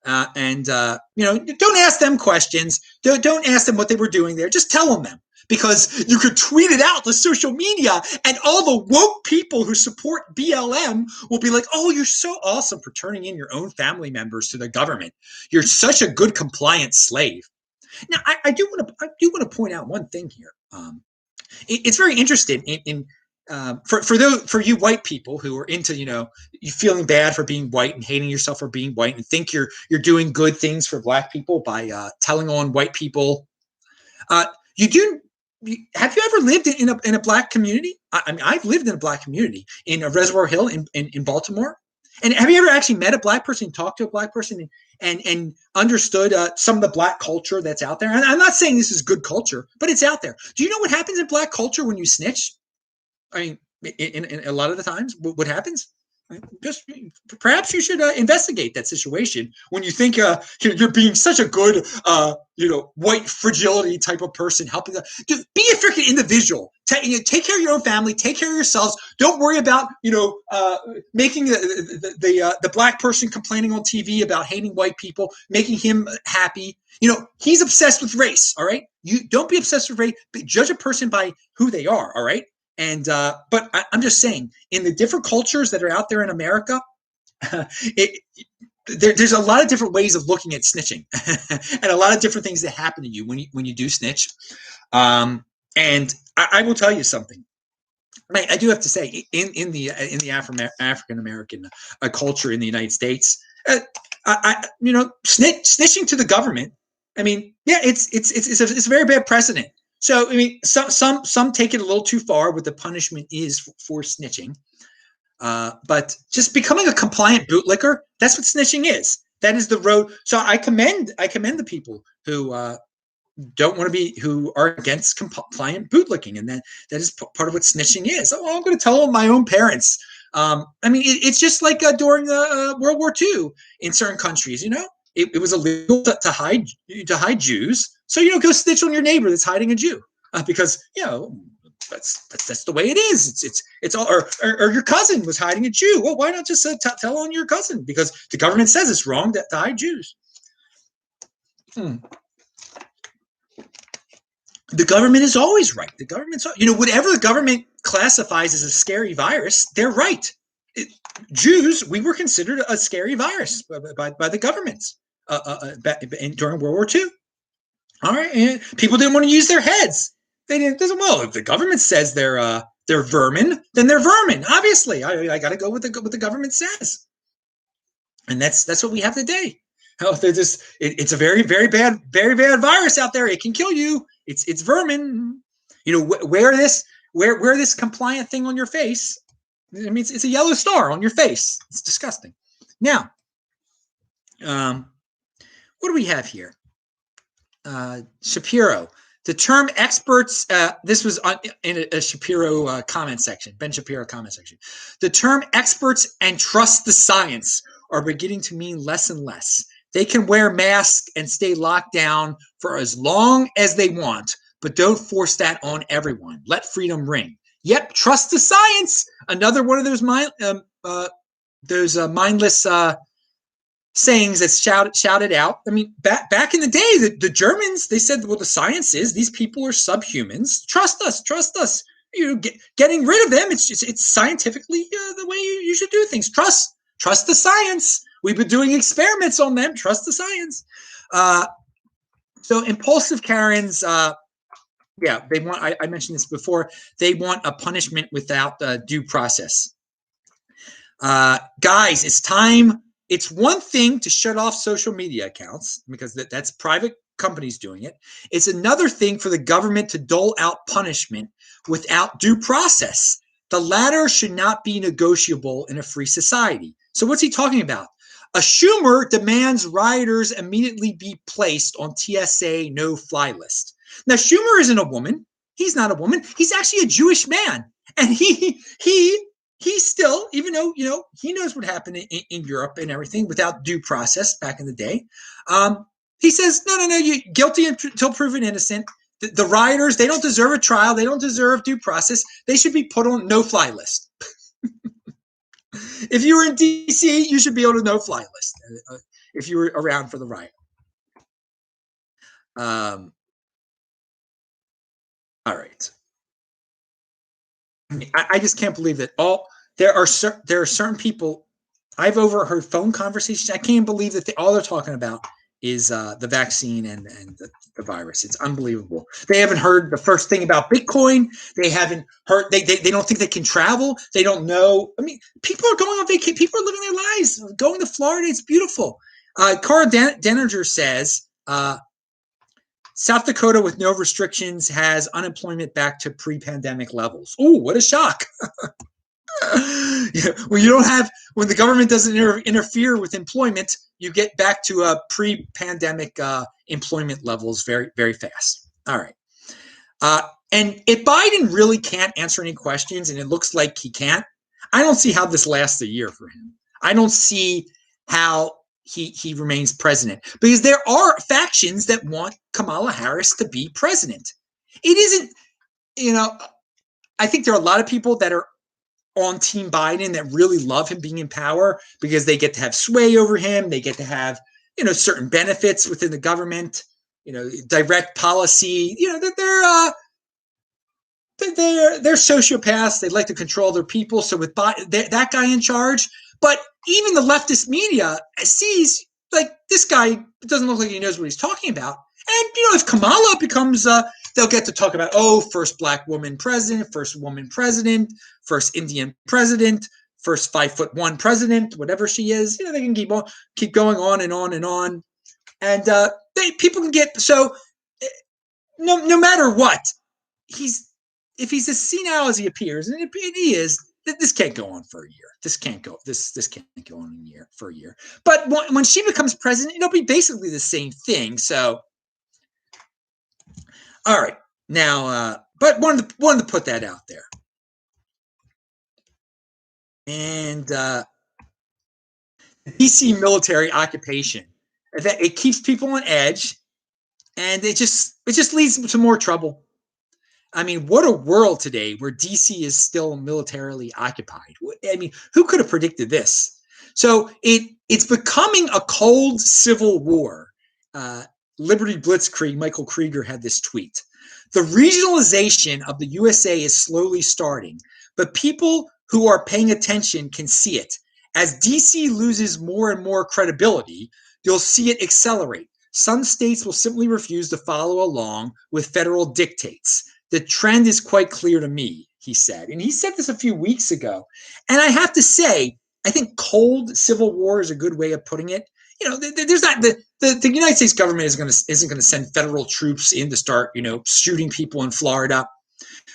Don't ask them questions. Don't ask them what they were doing there. Just tell them. Because you could tweet it out to social media, and all the woke people who support BLM will be like, oh, you're so awesome for turning in your own family members to the government. You're such a good compliant slave. Now, I do want to point out one thing here. It's very interesting for you white people who are into, you feeling bad for being white and hating yourself for being white and think you're doing good things for black people by telling on white people. Have you ever lived in a black community? I mean, I've lived in a black community in Reservoir Hill in Baltimore. And have you ever actually met a black person, talked to a black person, and understood some of the black culture that's out there? And I'm not saying this is good culture, but it's out there. Do you know what happens in black culture when you snitch? I mean, in a lot of the times, what happens? Just perhaps you should investigate that situation when you think you're being such a good, white fragility type of person helping. Be a freaking individual. Take care of your own family. Take care of yourselves. Don't worry about making the black person complaining on TV about hating white people, making him happy. He's obsessed with race. All right, you don't be obsessed with race. Judge a person by who they are. All right. And but I'm just saying, in the different cultures that are out there in America, there's a lot of different ways of looking at snitching, and a lot of different things that happen to you when you do snitch. And I will tell you something. I do have to say, in the African American culture in the United States, snitching to the government. I mean, yeah, it's a very bad precedent. So I mean, some take it a little too far. What the punishment is for snitching, but just becoming a compliant bootlicker—that's what snitching is. That is the road. So I commend the people who who are against compliant bootlicking, and that is part of what snitching is. Oh, I'm going to tell my own parents. I mean, it's just like during World War II in certain countries. It was illegal to hide Jews, so go snitch on your neighbor that's hiding a Jew, because that's the way it is. It's all or your cousin was hiding a Jew. Well, why not just tell on your cousin, because the government says it's wrong to hide Jews. The government is always right. The government's, whatever the government classifies as a scary virus, they're right. Jews, we were considered a scary virus by the governments during World War II. All right, and people didn't want to use their heads. They didn't. Well, if the government says they're vermin, then they're vermin. Obviously, I got to go with what the government says, and that's what we have today. Oh, it's a very, very bad virus out there. It can kill you. It's vermin. Wear this compliant thing on your face. I mean, it's a yellow star on your face. It's disgusting. Now, what do we have here? Shapiro. The term experts, this was in a Shapiro comment section, Ben Shapiro comment section. The term experts and trust the science are beginning to mean less and less. They can wear masks and stay locked down for as long as they want, but don't force that on everyone. Let freedom ring. Yep, trust the science. Another one of those mindless sayings that's shouted out. I mean, back in the day, the Germans, they said, well, the science is these people are subhumans. Trust us. Getting rid of them, it's scientifically the way you should do things. Trust the science. We've been doing experiments on them. Trust the science. So impulsive Karens, they want. I mentioned this before. They want a punishment without due process. Guys, it's time. It's one thing to shut off social media accounts, because that's private companies doing it. It's another thing for the government to dole out punishment without due process. The latter should not be negotiable in a free society. So what's he talking about? A Schumer demands rioters immediately be placed on TSA no-fly list. Now, Schumer isn't a woman. He's not a woman. He's actually a Jewish man. And he still, even though, he knows what happened in Europe and everything without due process back in the day. He says, no, you're guilty until proven innocent. The rioters, they don't deserve a trial. They don't deserve due process. They should be put on no-fly list. If you were in D.C., you should be on a no-fly list if you were around for the riot. All right. I just can't believe that there are certain people. I've overheard phone conversations. I can't believe that all they're talking about is the vaccine and the virus. It's unbelievable. They haven't heard the first thing about Bitcoin. They haven't heard. They don't think they can travel. They don't know. I mean, people are going on vacation. People are living their lives. Going to Florida. It's beautiful. Cara Denninger says South Dakota with no restrictions has unemployment back to pre-pandemic levels. Oh, what a shock. When the government doesn't interfere with employment, you get back to pre-pandemic employment levels very, very fast. All right. And if Biden really can't answer any questions, and it looks like he can't, I don't see how this lasts a year for him. I don't see how he remains president, because there are factions that want Kamala Harris to be president. It isn't, I think there are a lot of people that are on Team Biden that really love him being in power because they get to have sway over him. They get to have, certain benefits within the government, direct policy, they're sociopaths. They like to control their people. So with that guy in charge, but even the leftist media sees like this guy doesn't look like he knows what he's talking about. And, if Kamala becomes, they'll get to talk about, first black woman president, first woman president, first Indian president, first 5'1" president, whatever she is. They can keep going on and on and on. And people can get, so no matter what, if he's as senile as he appears, and he is, this can't go on for a year. This can't go on for a year. But when she becomes president, it'll be basically the same thing. So, all right, now, but wanted to put that out there. And the DC military occupation, that it keeps people on edge, and it just leads to more trouble. I mean, what a world today where DC is still militarily occupied. I mean, who could have predicted this? So it's becoming a cold civil war. Liberty Blitzkrieg, Michael Krieger had this tweet. The regionalization of the USA is slowly starting, but people who are paying attention can see it. As DC loses more and more credibility, you'll see it accelerate. Some states will simply refuse to follow along with federal dictates. The trend is quite clear to me, he said. And he said this a few weeks ago. And I have to say, I think cold civil war is a good way of putting it. There's not the United States government isn't going to send federal troops in to start, shooting people in Florida.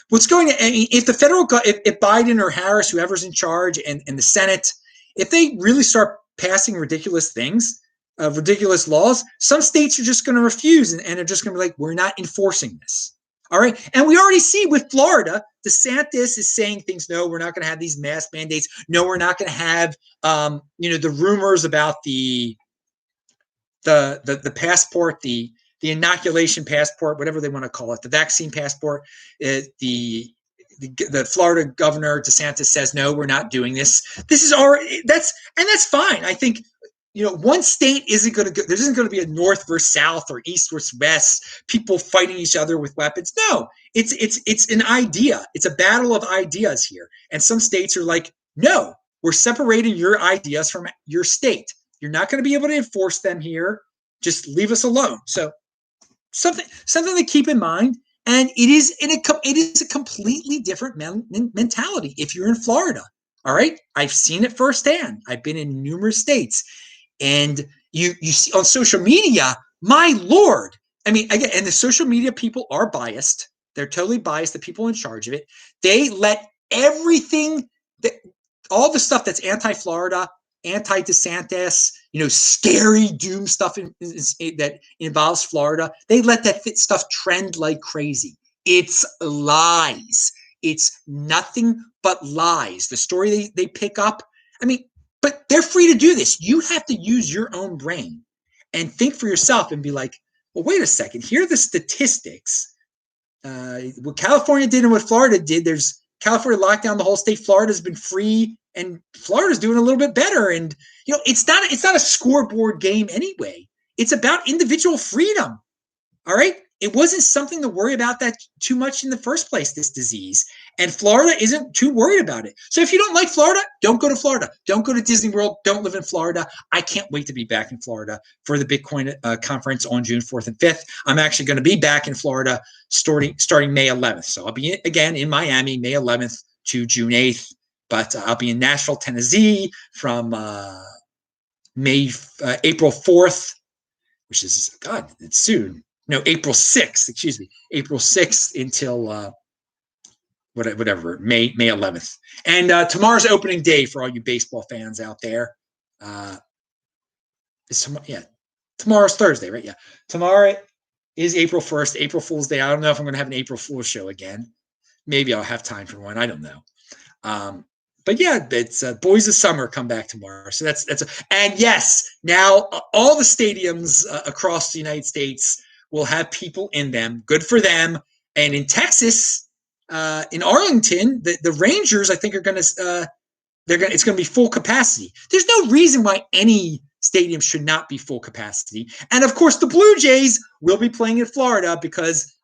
What's going to, if the federal, if Biden or Harris, whoever's in charge, and the Senate, if they really start passing ridiculous things, ridiculous laws, some states are just going to refuse and are just going to be like, we're not enforcing this. All right. And we already see with Florida, DeSantis is saying things, no, we're not going to have these mask mandates. No, we're not going to have, the rumors about the passport, the inoculation passport, whatever they want to call it, the vaccine passport. The Florida governor DeSantis says, no, we're not doing this. This is already, that's fine. I think, one state isn't going to go, there isn't going to be a north versus south or east versus west, people fighting each other with weapons. No, it's an idea. It's a battle of ideas here. And some states are like, no, we're separating your ideas from your state. You're not going to be able to enforce them here. Just leave us alone. So something to keep in mind. And it is a completely different mentality if you're in Florida. All right. I've seen it firsthand. I've been in numerous states. And you see on social media, my Lord. I mean, again, and the social media people are biased. They're totally biased. The people in charge of it, they let everything, all the stuff that's anti-Florida, anti-DeSantis, scary doom stuff that involves Florida, they let that stuff trend like crazy. It's lies. It's nothing but lies. The story they pick up, but they're free to do this. You have to use your own brain and think for yourself and be like, well, wait a second. Here are the statistics. What California did and what Florida did, there's California locked down the whole state. Florida's been free and Florida's doing a little bit better. And, it's not a scoreboard game anyway. It's about individual freedom. All right. It wasn't something to worry about that too much in the first place, this disease. And Florida isn't too worried about it. So if you don't like Florida, don't go to Florida. Don't go to Disney World. Don't live in Florida. I can't wait to be back in Florida for the Bitcoin conference on June 4th and 5th. I'm actually going to be back in Florida starting May 11th. So I'll be again in Miami, May 11th to June 8th. But I'll be in Nashville, Tennessee from April 4th, which is, God, it's soon. No, April 6th, excuse me. April 6th until whatever, May 11th. And tomorrow's opening day for all you baseball fans out there. Tomorrow's Thursday, right? Yeah. Tomorrow is April 1st, April Fool's Day. I don't know if I'm going to have an April Fool's show again. Maybe I'll have time for one. I don't know. But yeah, it's Boys of Summer come back tomorrow. So and yes, now all the stadiums across the United States will have people in them. Good for them. And in Texas, in Arlington, the Rangers, I think, are going to it's going to be full capacity. There's no reason why any stadium should not be full capacity. And of course, the Blue Jays will be playing in Florida because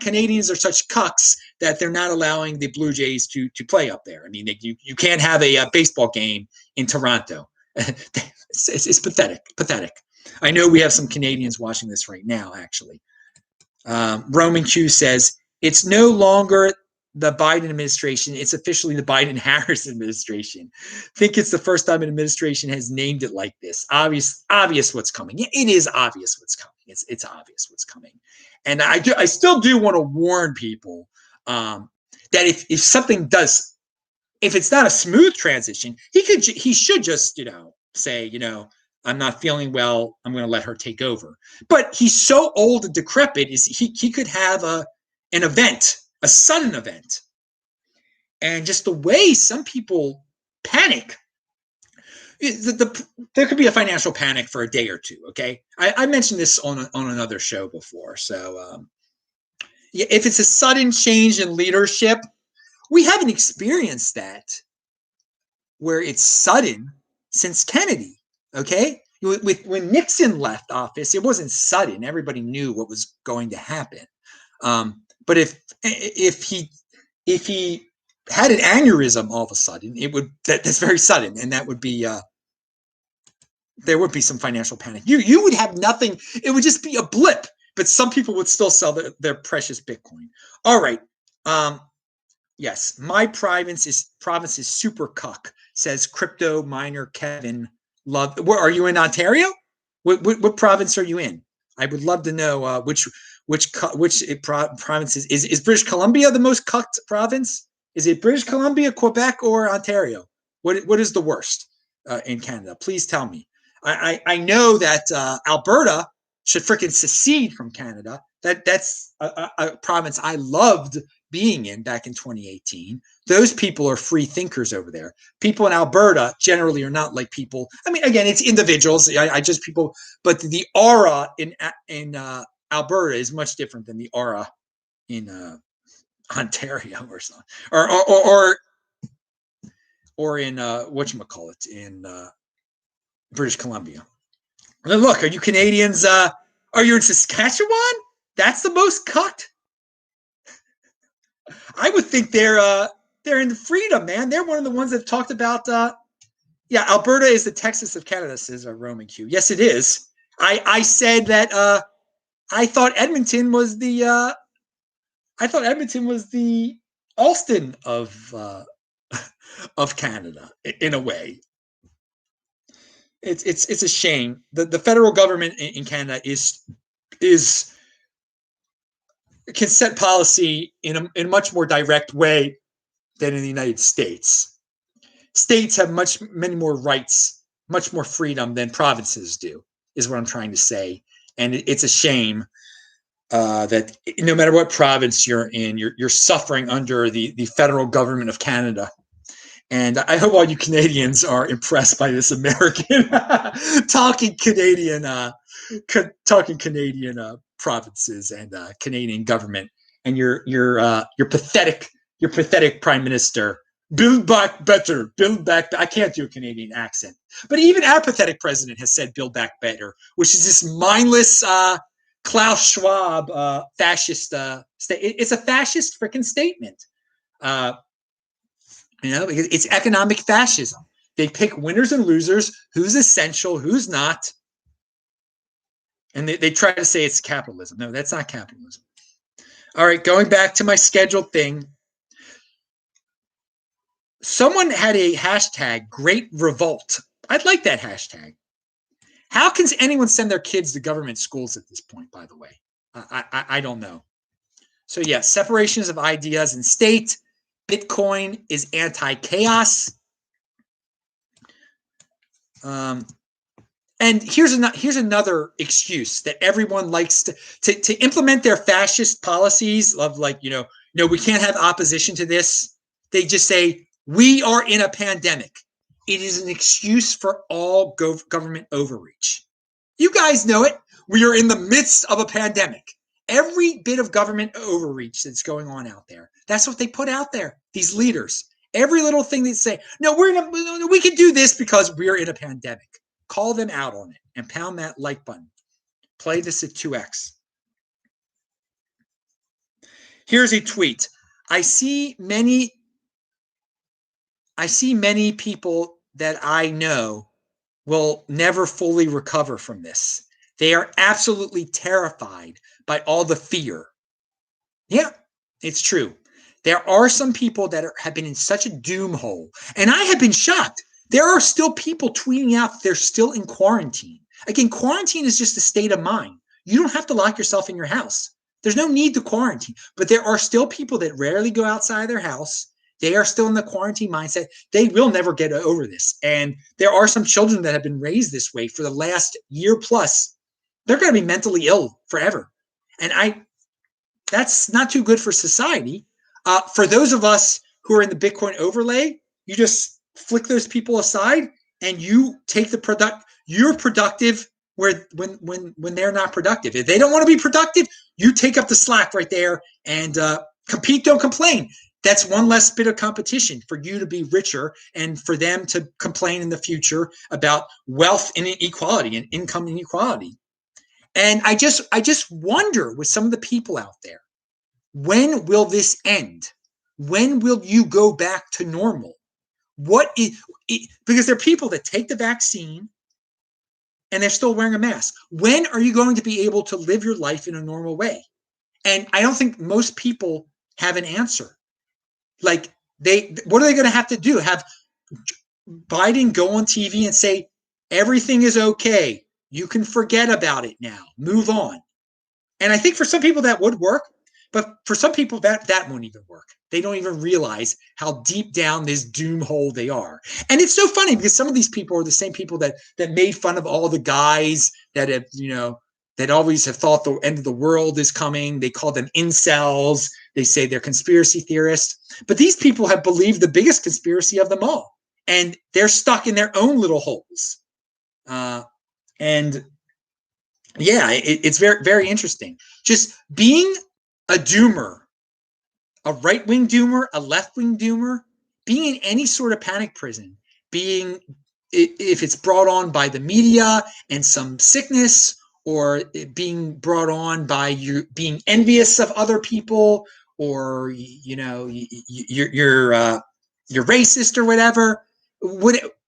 Canadians are such cucks that they're not allowing the Blue Jays to play up there. I mean, you can't have a baseball game in Toronto. It's pathetic. I know we have some Canadians watching this right now, actually. Roman Q says, it's no longer the Biden administration. It's officially the Biden-Harris administration. I think it's the first time an administration has named it like this. Obvious what's coming. It is obvious what's coming. It's obvious what's coming. And I still do want to warn people that if something does, if it's not a smooth transition, he should just, say, I'm not feeling well. I'm going to let her take over. But he's so old and decrepit, he could have an event, a sudden event. And just the way some people panic, there could be a financial panic for a day or two. Okay, I mentioned this on another show before. So if it's a sudden change in leadership, we haven't experienced that where it's sudden since Kennedy. Okay, when Nixon left office, it wasn't sudden. Everybody knew what was going to happen. But if he had an aneurysm all of a sudden, that's very sudden, and that would be there would be some financial panic. You would have nothing. It would just be a blip, but some people would still sell their precious Bitcoin. All right. Yes, my province is super cuck, says crypto miner Kevin. Where are you in Ontario? What province are you in? I would love to know which province is British Columbia the most cucked province? Is it British Columbia, Quebec, or Ontario? What is the worst in Canada? Please tell me. I know that Alberta should freaking secede from Canada. That's a province I loved being in back in 2018. Those people are free thinkers over there. People in Alberta generally are not like people. I mean, again, it's individuals. I just people, but the aura in Alberta is much different than the aura in Ontario or something, or in whatchamacallit in British Columbia. And then look, are you Canadians? Are you in Saskatchewan? That's the most cut. I would think they're in freedom, man. They're one of the ones that have talked about. Yeah, Alberta is the Texas of Canada, says Roman Q. Yes, it is. I said that I thought Edmonton was the Alston of Canada in a way. It's a shame. The federal government in Canada can set policy in a much more direct way than in the United States. States have many more rights, much more freedom than provinces do, is what I'm trying to say. And it's a shame that no matter what province you're in, you're suffering under the federal government of Canada. And I hope all you Canadians are impressed by this American talking Canadian provinces and Canadian government, and your pathetic prime minister. Build back better. Build back. I can't do a Canadian accent, but even our pathetic president has said "build back better," which is this mindless Klaus Schwab fascist. It's a fascist freaking statement. Because it's economic fascism. They pick winners and losers, who's essential, who's not. And they try to say it's capitalism. No, that's not capitalism. All right, going back to my scheduled thing. Someone had a hashtag, Great Revolt. I'd like that hashtag. How can anyone send their kids to government schools at this point, by the way? I don't know. So, yeah, separations of ideas and state. Bitcoin is anti-chaos. And here's another excuse that everyone likes to implement their fascist policies of, like, we can't have opposition to this. They just say, we are in a pandemic. It is an excuse for all government overreach. You guys know it. We are in the midst of a pandemic. Every bit of government overreach that's going on out there, that's what they put out there, these leaders. Every little thing they say, no, we can do this because we're in a pandemic. Call them out on it and pound that like button. Play this at 2x. Here's a tweet. I see many people that I know will never fully recover from this. They are absolutely terrified by all the fear. Yeah, it's true. There are some people that have been in such a doom hole, and I have been shocked. There are still people tweeting out that they're still in quarantine. Again, quarantine is just a state of mind. You don't have to lock yourself in your house. There's no need to quarantine, but there are still people that rarely go outside their house. They are still in the quarantine mindset. They will never get over this. And there are some children that have been raised this way for the last year plus. They're going to be mentally ill forever. And that's not too good for society. For those of us who are in the Bitcoin overlay, you just flick those people aside and you take the product. You're productive when they're not productive. If they don't want to be productive, you take up the slack right there and compete, don't complain. That's one less bit of competition for you to be richer and for them to complain in the future about wealth inequality and income inequality. And I just wonder with some of the people out there, when will this end? When will you go back to normal? Because there are people that take the vaccine and they're still wearing a mask. When are you going to be able to live your life in a normal way? And I don't think most people have an answer. Like what are they going to have to do? Have Biden go on TV and say, everything is okay. You can forget about it now. Move on. And I think for some people that would work, but for some people that won't even work. They don't even realize how deep down this doom hole they are. And it's so funny because some of these people are the same people that made fun of all the guys that have, that always have thought the end of the world is coming. They call them incels. They say they're conspiracy theorists. But these people have believed the biggest conspiracy of them all. And they're stuck in their own little holes. And yeah, it's very, very interesting. Just being a doomer, a right-wing doomer, a left-wing doomer, being in any sort of panic prison, being, if it's brought on by the media and some sickness, or being brought on by you being envious of other people, or you're racist or whatever.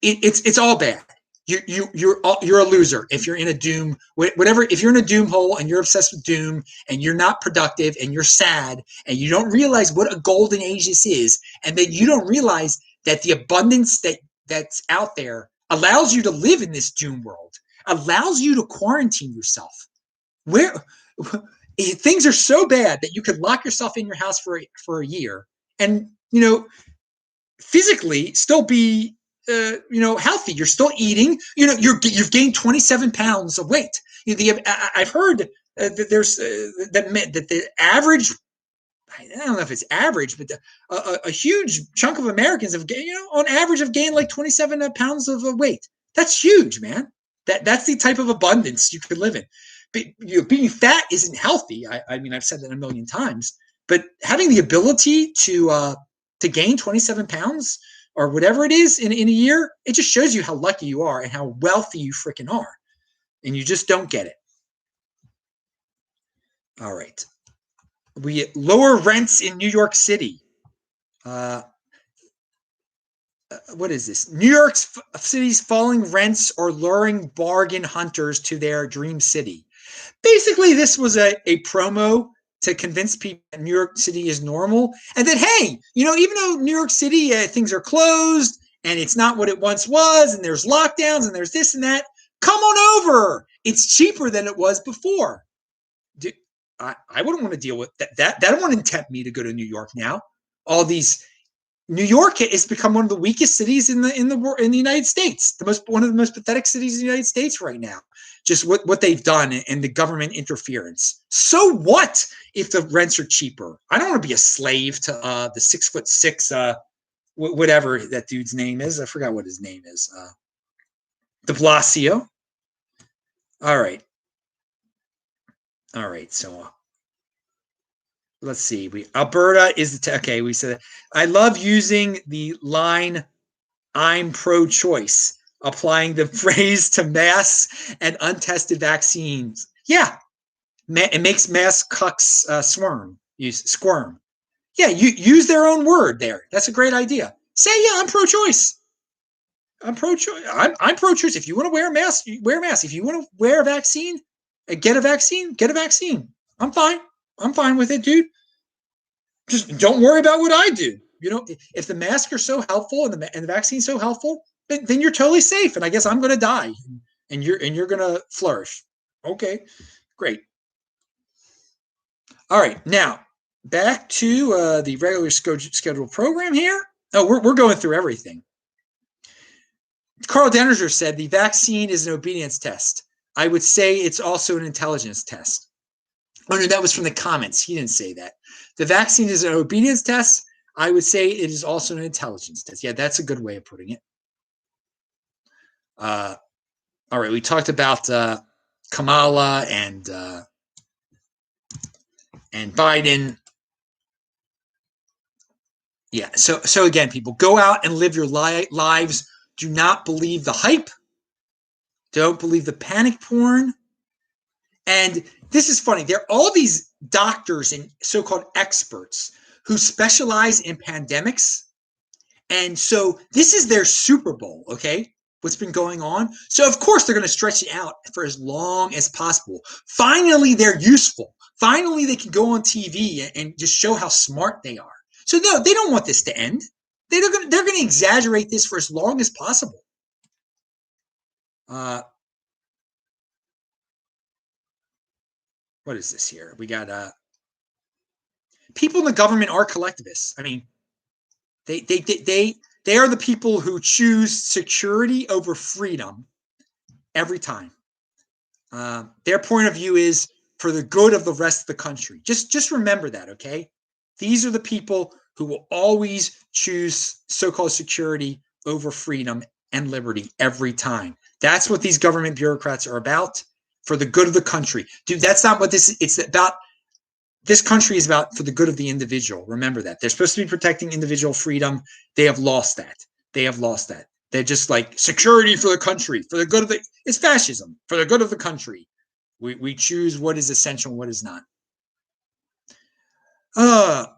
It's all bad. You're a loser if you're in a doom, whatever. If you're in a doom hole and you're obsessed with doom and you're not productive and you're sad and you don't realize what a golden age this is, and then you don't realize that the abundance that's out there allows you to live in this doom world, allows you to quarantine yourself. Where things are so bad that you could lock yourself in your house for a year and physically still be healthy. You're still eating. You've gained 27 pounds of weight. I've heard that there's that the average. I don't know if it's average, but a huge chunk of Americans have, on average, have gained like 27 pounds of weight. That's huge, man. That's the type of abundance you could live in. But, being fat isn't healthy. I mean, I've said that a million times. But having the ability to gain 27 pounds or whatever it is in a year, it just shows you how lucky you are and how wealthy you freaking are. And you just don't get it. All right. We lower rents in New York City. What is this? New York City's falling rents or luring bargain hunters to their dream city. Basically, this was a promo to convince people that New York City is normal, and that, hey, even though New York City, things are closed and it's not what it once was, and there's lockdowns and there's this and that, come on over. It's cheaper than it was before. I wouldn't want to deal with that. That wouldn't tempt me to go to New York now. New York has become one of the weakest cities in the United States. One of the most pathetic cities in the United States right now. Just what they've done and the government interference. So what if the rents are cheaper? I don't want to be a slave to the 6'6", whatever that dude's name is. I forgot what his name is. De Blasio. All right. So let's see. Alberta is okay. We said I love using the line "I'm pro-choice," applying the phrase to masks and untested vaccines. Yeah, it makes mask cucks squirm. Yeah, you use their own word there. That's a great idea. Say, yeah, I'm pro-choice. I'm pro-choice. I'm pro-choice. If you want to wear a mask, wear a mask. If you want to wear a vaccine, get a vaccine. Get a vaccine. I'm fine. I'm fine with it, dude. Just don't worry about what I do. If the masks are so helpful and the vaccine's so helpful, then you're totally safe. And I guess I'm going to die, and you're going to flourish. Okay, great. All right, now back to the regular scheduled program here. Oh, we're going through everything. Carl Denninger said the vaccine is an obedience test. I would say it's also an intelligence test. Oh, no, that was from the comments. He didn't say that. The vaccine is an obedience test. I would say it is also an intelligence test. Yeah, that's a good way of putting it. All right, we talked about Kamala and Biden. Yeah, so again, people, go out and live your lives. Do not believe the hype. Don't believe the panic porn. And this is funny. There are all these doctors and so-called experts who specialize in pandemics. And so this is their Super Bowl, okay? What's been going on. So of course they're going to stretch it out for as long as possible. Finally, they're useful. Finally, they can go on TV and just show how smart they are. So no, they don't want this to end. They're going to exaggerate this for as long as possible. What is this here? We got people in the government are collectivists. I mean, they are the people who choose security over freedom every time. Their point of view is for the good of the rest of the country. Just remember that, okay? These are the people who will always choose so-called security over freedom and liberty every time. That's what these government bureaucrats are about, for the good of the country. Dude, that's not what this is. It's about, this country is about for the good of the individual. Remember that. They're supposed to be protecting individual freedom. They have lost that. They have lost that. They're just like, security for the country, for the good of the, it's fascism, for the good of the country. We choose what is essential and what is not.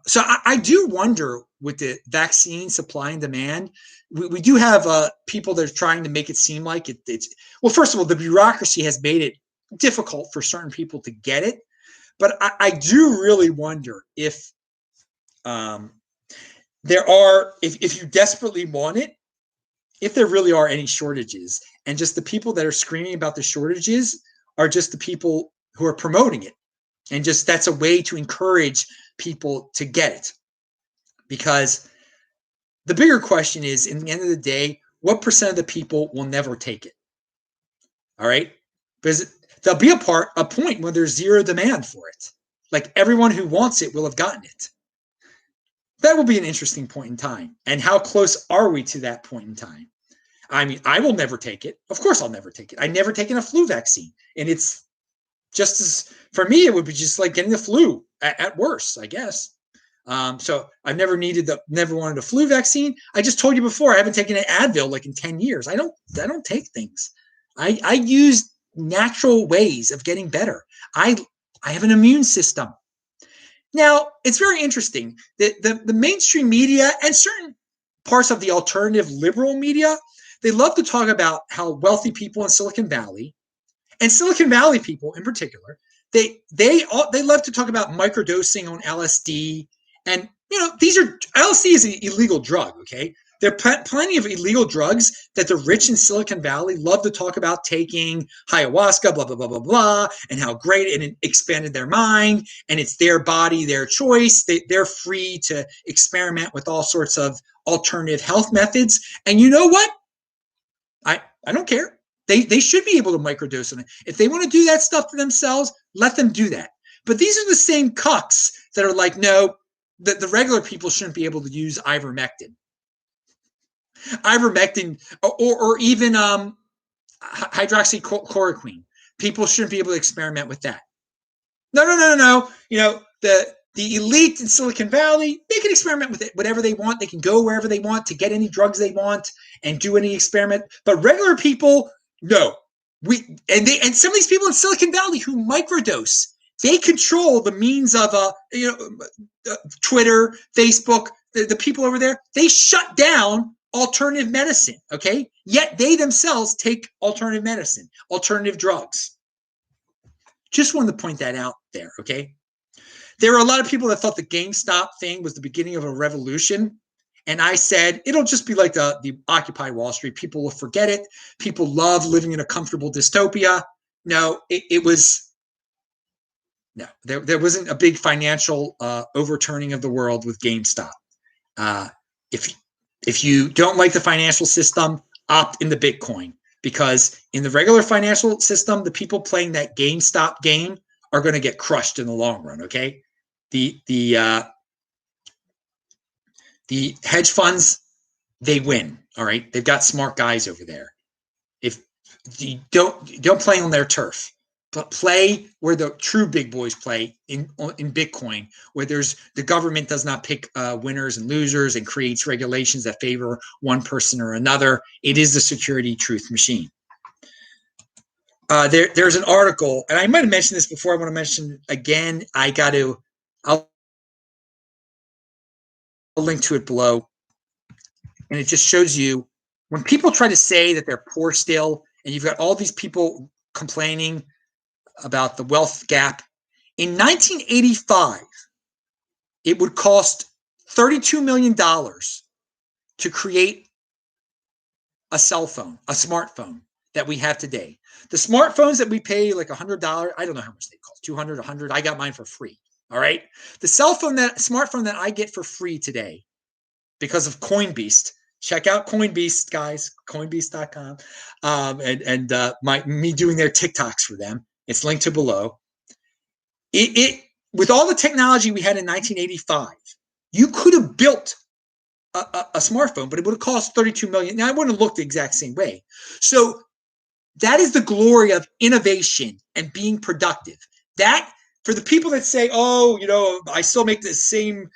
So I do wonder with the vaccine supply and demand, we do have people that are trying to make it seem like it's, well, first of all, the bureaucracy has made it difficult for certain people to get it. But I do really wonder if there are, if you desperately want it, if there really are any shortages, and just the people that are screaming about the shortages are just the people who are promoting it. And just that's a way to encourage people to get it. Because the bigger question is, in the end of the day, what percent of the people will never take it? All right? Because there'll be a point where there's zero demand for it. Like everyone who wants it will have gotten it. That will be an interesting point in time. And how close are we to that point in time? I mean, I will never take it. Of course I'll never take it. I've never taken a flu vaccine. And it's just as, for me, it would be just like getting the flu at worst, I guess. So I've never wanted a flu vaccine. I just told you before, I haven't taken an Advil like in 10 years. I don't take things. I use natural ways of getting better. I have an immune system. Now, it's very interesting that the mainstream media and certain parts of the alternative liberal media, they love to talk about how wealthy people in Silicon Valley, and Silicon Valley people in particular, they love to talk about microdosing on LSD. And, LSD is an illegal drug, okay? There are plenty of illegal drugs that the rich in Silicon Valley love to talk about taking, ayahuasca, blah, blah, blah, blah, blah, and how great it expanded their mind, and it's their body, their choice. They're free to experiment with all sorts of alternative health methods. And you know what? I don't care. They should be able to microdose on it. If they want to do that stuff to themselves, let them do that. But these are the same cucks that are like, no, the regular people shouldn't be able to use ivermectin. Ivermectin or even hydroxychloroquine. People shouldn't be able to experiment with that. No. The elite in Silicon Valley, they can experiment with it, whatever they want. They can go wherever they want to get any drugs they want and do any experiment. But regular people, no. And some of these people in Silicon Valley who microdose, they control the means of Twitter, Facebook, the people over there. They shut down alternative medicine, okay? Yet they themselves take alternative medicine, alternative drugs. Just wanted to point that out there, okay? There were a lot of people that thought the GameStop thing was the beginning of a revolution. And I said, it'll just be like the Occupy Wall Street. People will forget it. People love living in a comfortable dystopia. No, it was, no, there wasn't a big financial overturning of the world with GameStop. If you don't like the financial system, opt in the Bitcoin, because in the regular financial system, the people playing that GameStop game are going to get crushed in the long run. Okay, the hedge funds, they win. All right, they've got smart guys over there. If you don't play on their turf, but play where the true big boys play in Bitcoin, where the government does not pick winners and losers and creates regulations that favor one person or another. It is the security truth machine. There's an article, and I might have mentioned this before. I want to mention again. I'll link to it below, and it just shows you when people try to say that they're poor still, and you've got all these people complaining about the wealth gap. In 1985, it would cost $32 million to create a cell phone, a smartphone that we have today. The smartphones that we pay like $100, I don't know how much they cost, 200, 100. I got mine for free. All right. The smartphone that I get for free today because of Coinbeast. Check out Coinbeast, guys, coinbeast.com. Me doing their TikToks for them. It's linked to below. With all the technology we had in 1985, you could have built a smartphone, but it would have cost $32 million. Now, it wouldn't have looked the exact same way. So that is the glory of innovation and being productive. That, for the people that say, oh, I still make the same,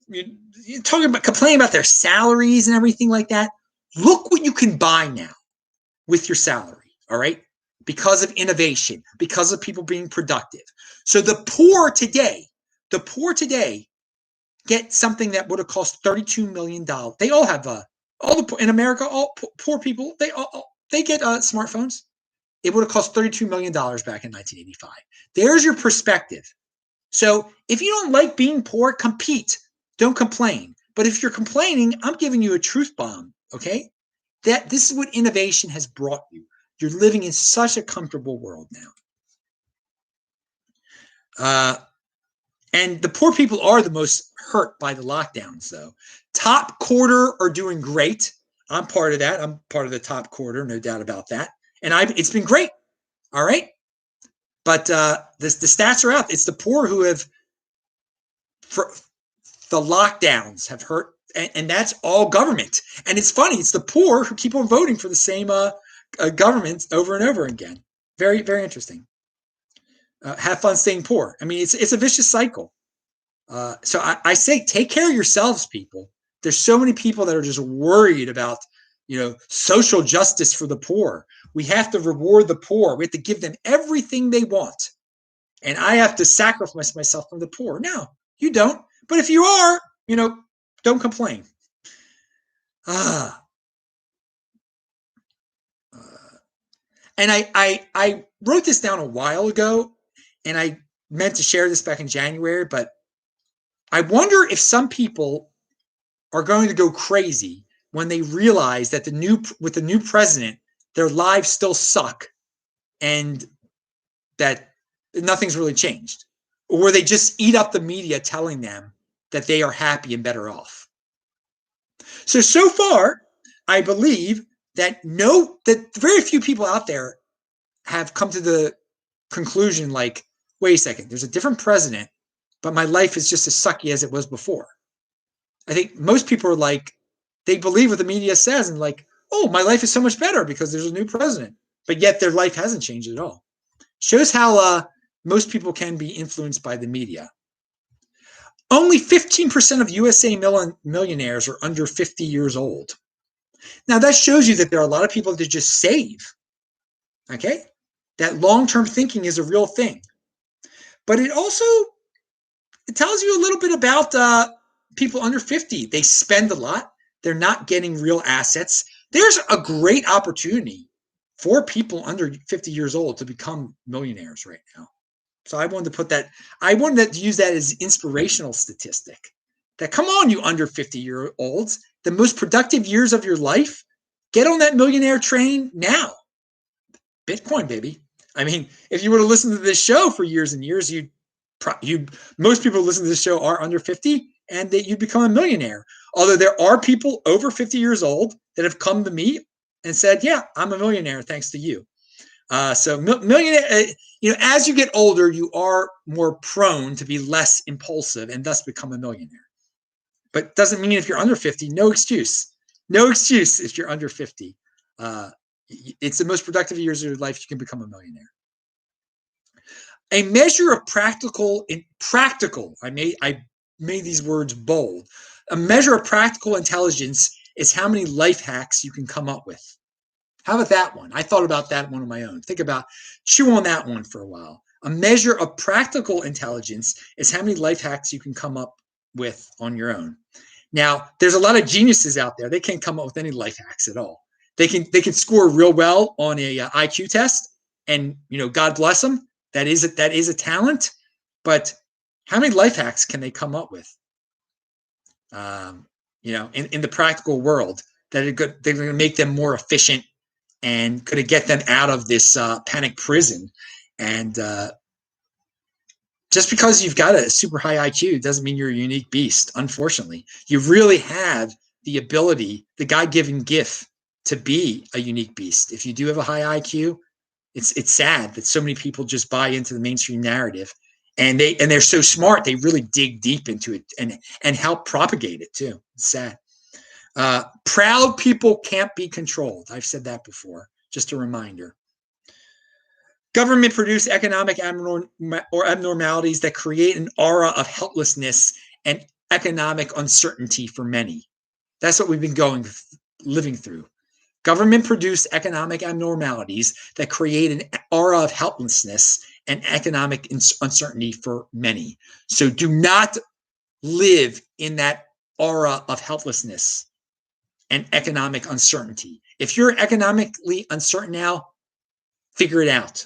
you're talking about complaining about their salaries and everything like that. Look what you can buy now with your salary, all right? Because of innovation, because of people being productive. So the poor today get something that would have cost $32 million. They all have in America, all poor people, they get smartphones. It would have cost $32 million back in 1985. There's your perspective. So if you don't like being poor, compete. Don't complain. But if you're complaining, I'm giving you a truth bomb, okay? This is what innovation has brought you. You're living in such a comfortable world now. And the poor people are the most hurt by the lockdowns, though. Top quarter are doing great. I'm part of that. I'm part of the top quarter, no doubt about that. And it's been great. All right. But the stats are out. It's the poor who have, for the lockdowns have hurt. And that's all government. And it's funny. It's the poor who keep on voting for the same government over and over again. Very, very interesting. Have fun staying poor. I mean, it's a vicious cycle. So I say, take care of yourselves, people. There's so many people that are just worried about, social justice for the poor. We have to reward the poor. We have to give them everything they want. And I have to sacrifice myself for the poor. No, you don't. But if you are, don't complain. And I wrote this down a while ago, and I meant to share this back in January, but I wonder if some people are going to go crazy when they realize that with the new president, their lives still suck and that nothing's really changed. Or they just eat up the media telling them that they are happy and better off. So far, I believe that very few people out there have come to the conclusion like, wait a second, there's a different president, but my life is just as sucky as it was before. I think most people are like, they believe what the media says and like, oh, my life is so much better because there's a new president, but yet their life hasn't changed at all. Shows how most people can be influenced by the media. Only 15% of USA millionaires are under 50 years old. Now, that shows you that there are a lot of people that just save, okay? That long-term thinking is a real thing. But it tells you a little bit about people under 50. They spend a lot. They're not getting real assets. There's a great opportunity for people under 50 years old to become millionaires right now. So I wanted to put that, I wanted to use that as inspirational statistic. That come on, you under 50-year-olds, the most productive years of your life, get on that millionaire train now. Bitcoin, baby. I mean, if you were to listen to this show for years and years, most people who listen to this show are under 50 and that you'd become a millionaire. Although there are people over 50 years old that have come to me and said, yeah, I'm a millionaire thanks to you. So millionaire, as you get older, you are more prone to be less impulsive and thus become a millionaire. But doesn't mean if you're under 50, no excuse. No excuse if you're under 50. It's the most productive years of your life you can become a millionaire. A measure of practical, I made these words bold. A measure of practical intelligence is how many life hacks you can come up with. How about that one? I thought about that one on my own. Chew on that one for a while. A measure of practical intelligence is how many life hacks you can come up with on your own. Now, there's a lot of geniuses out there. They can't come up with any life hacks at all. They can score real well on a IQ test, and God bless them. That is a talent. But how many life hacks can they come up with? In the practical world that they're going to make them more efficient and could get them out of this panic prison. And just because you've got a super high IQ doesn't mean you're a unique beast, unfortunately. You really have the ability, the God-given gift to be a unique beast. If you do have a high IQ, it's sad that so many people just buy into the mainstream narrative. And they're so smart, they really dig deep into it and help propagate it too. It's sad. Proud people can't be controlled. I've said that before. Just a reminder. Government-produced economic abnormalities that create an aura of helplessness and economic uncertainty for many. That's what we've been living through. Government-produced economic abnormalities that create an aura of helplessness and economic uncertainty for many. So do not live in that aura of helplessness and economic uncertainty. If you're economically uncertain now, figure it out.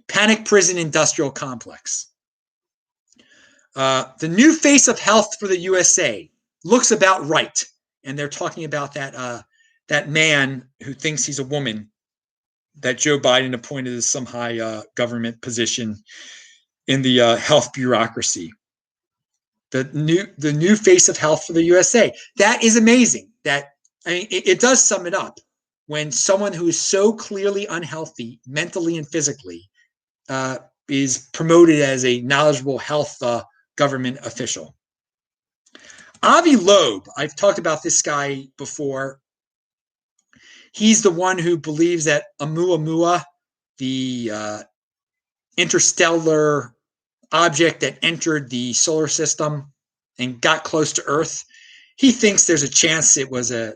Panic prison industrial complex. The new face of health for the USA looks about right. And they're talking about that man who thinks he's a woman that Joe Biden appointed as some high government position in the health bureaucracy. The new face of health for the USA. That is amazing. It does sum it up. When someone who is so clearly unhealthy mentally and physically is promoted as a knowledgeable health government official. Avi Loeb, I've talked about this guy before. He's the one who believes that Oumuamua, the interstellar object that entered the solar system and got close to Earth, he thinks there's a chance it was a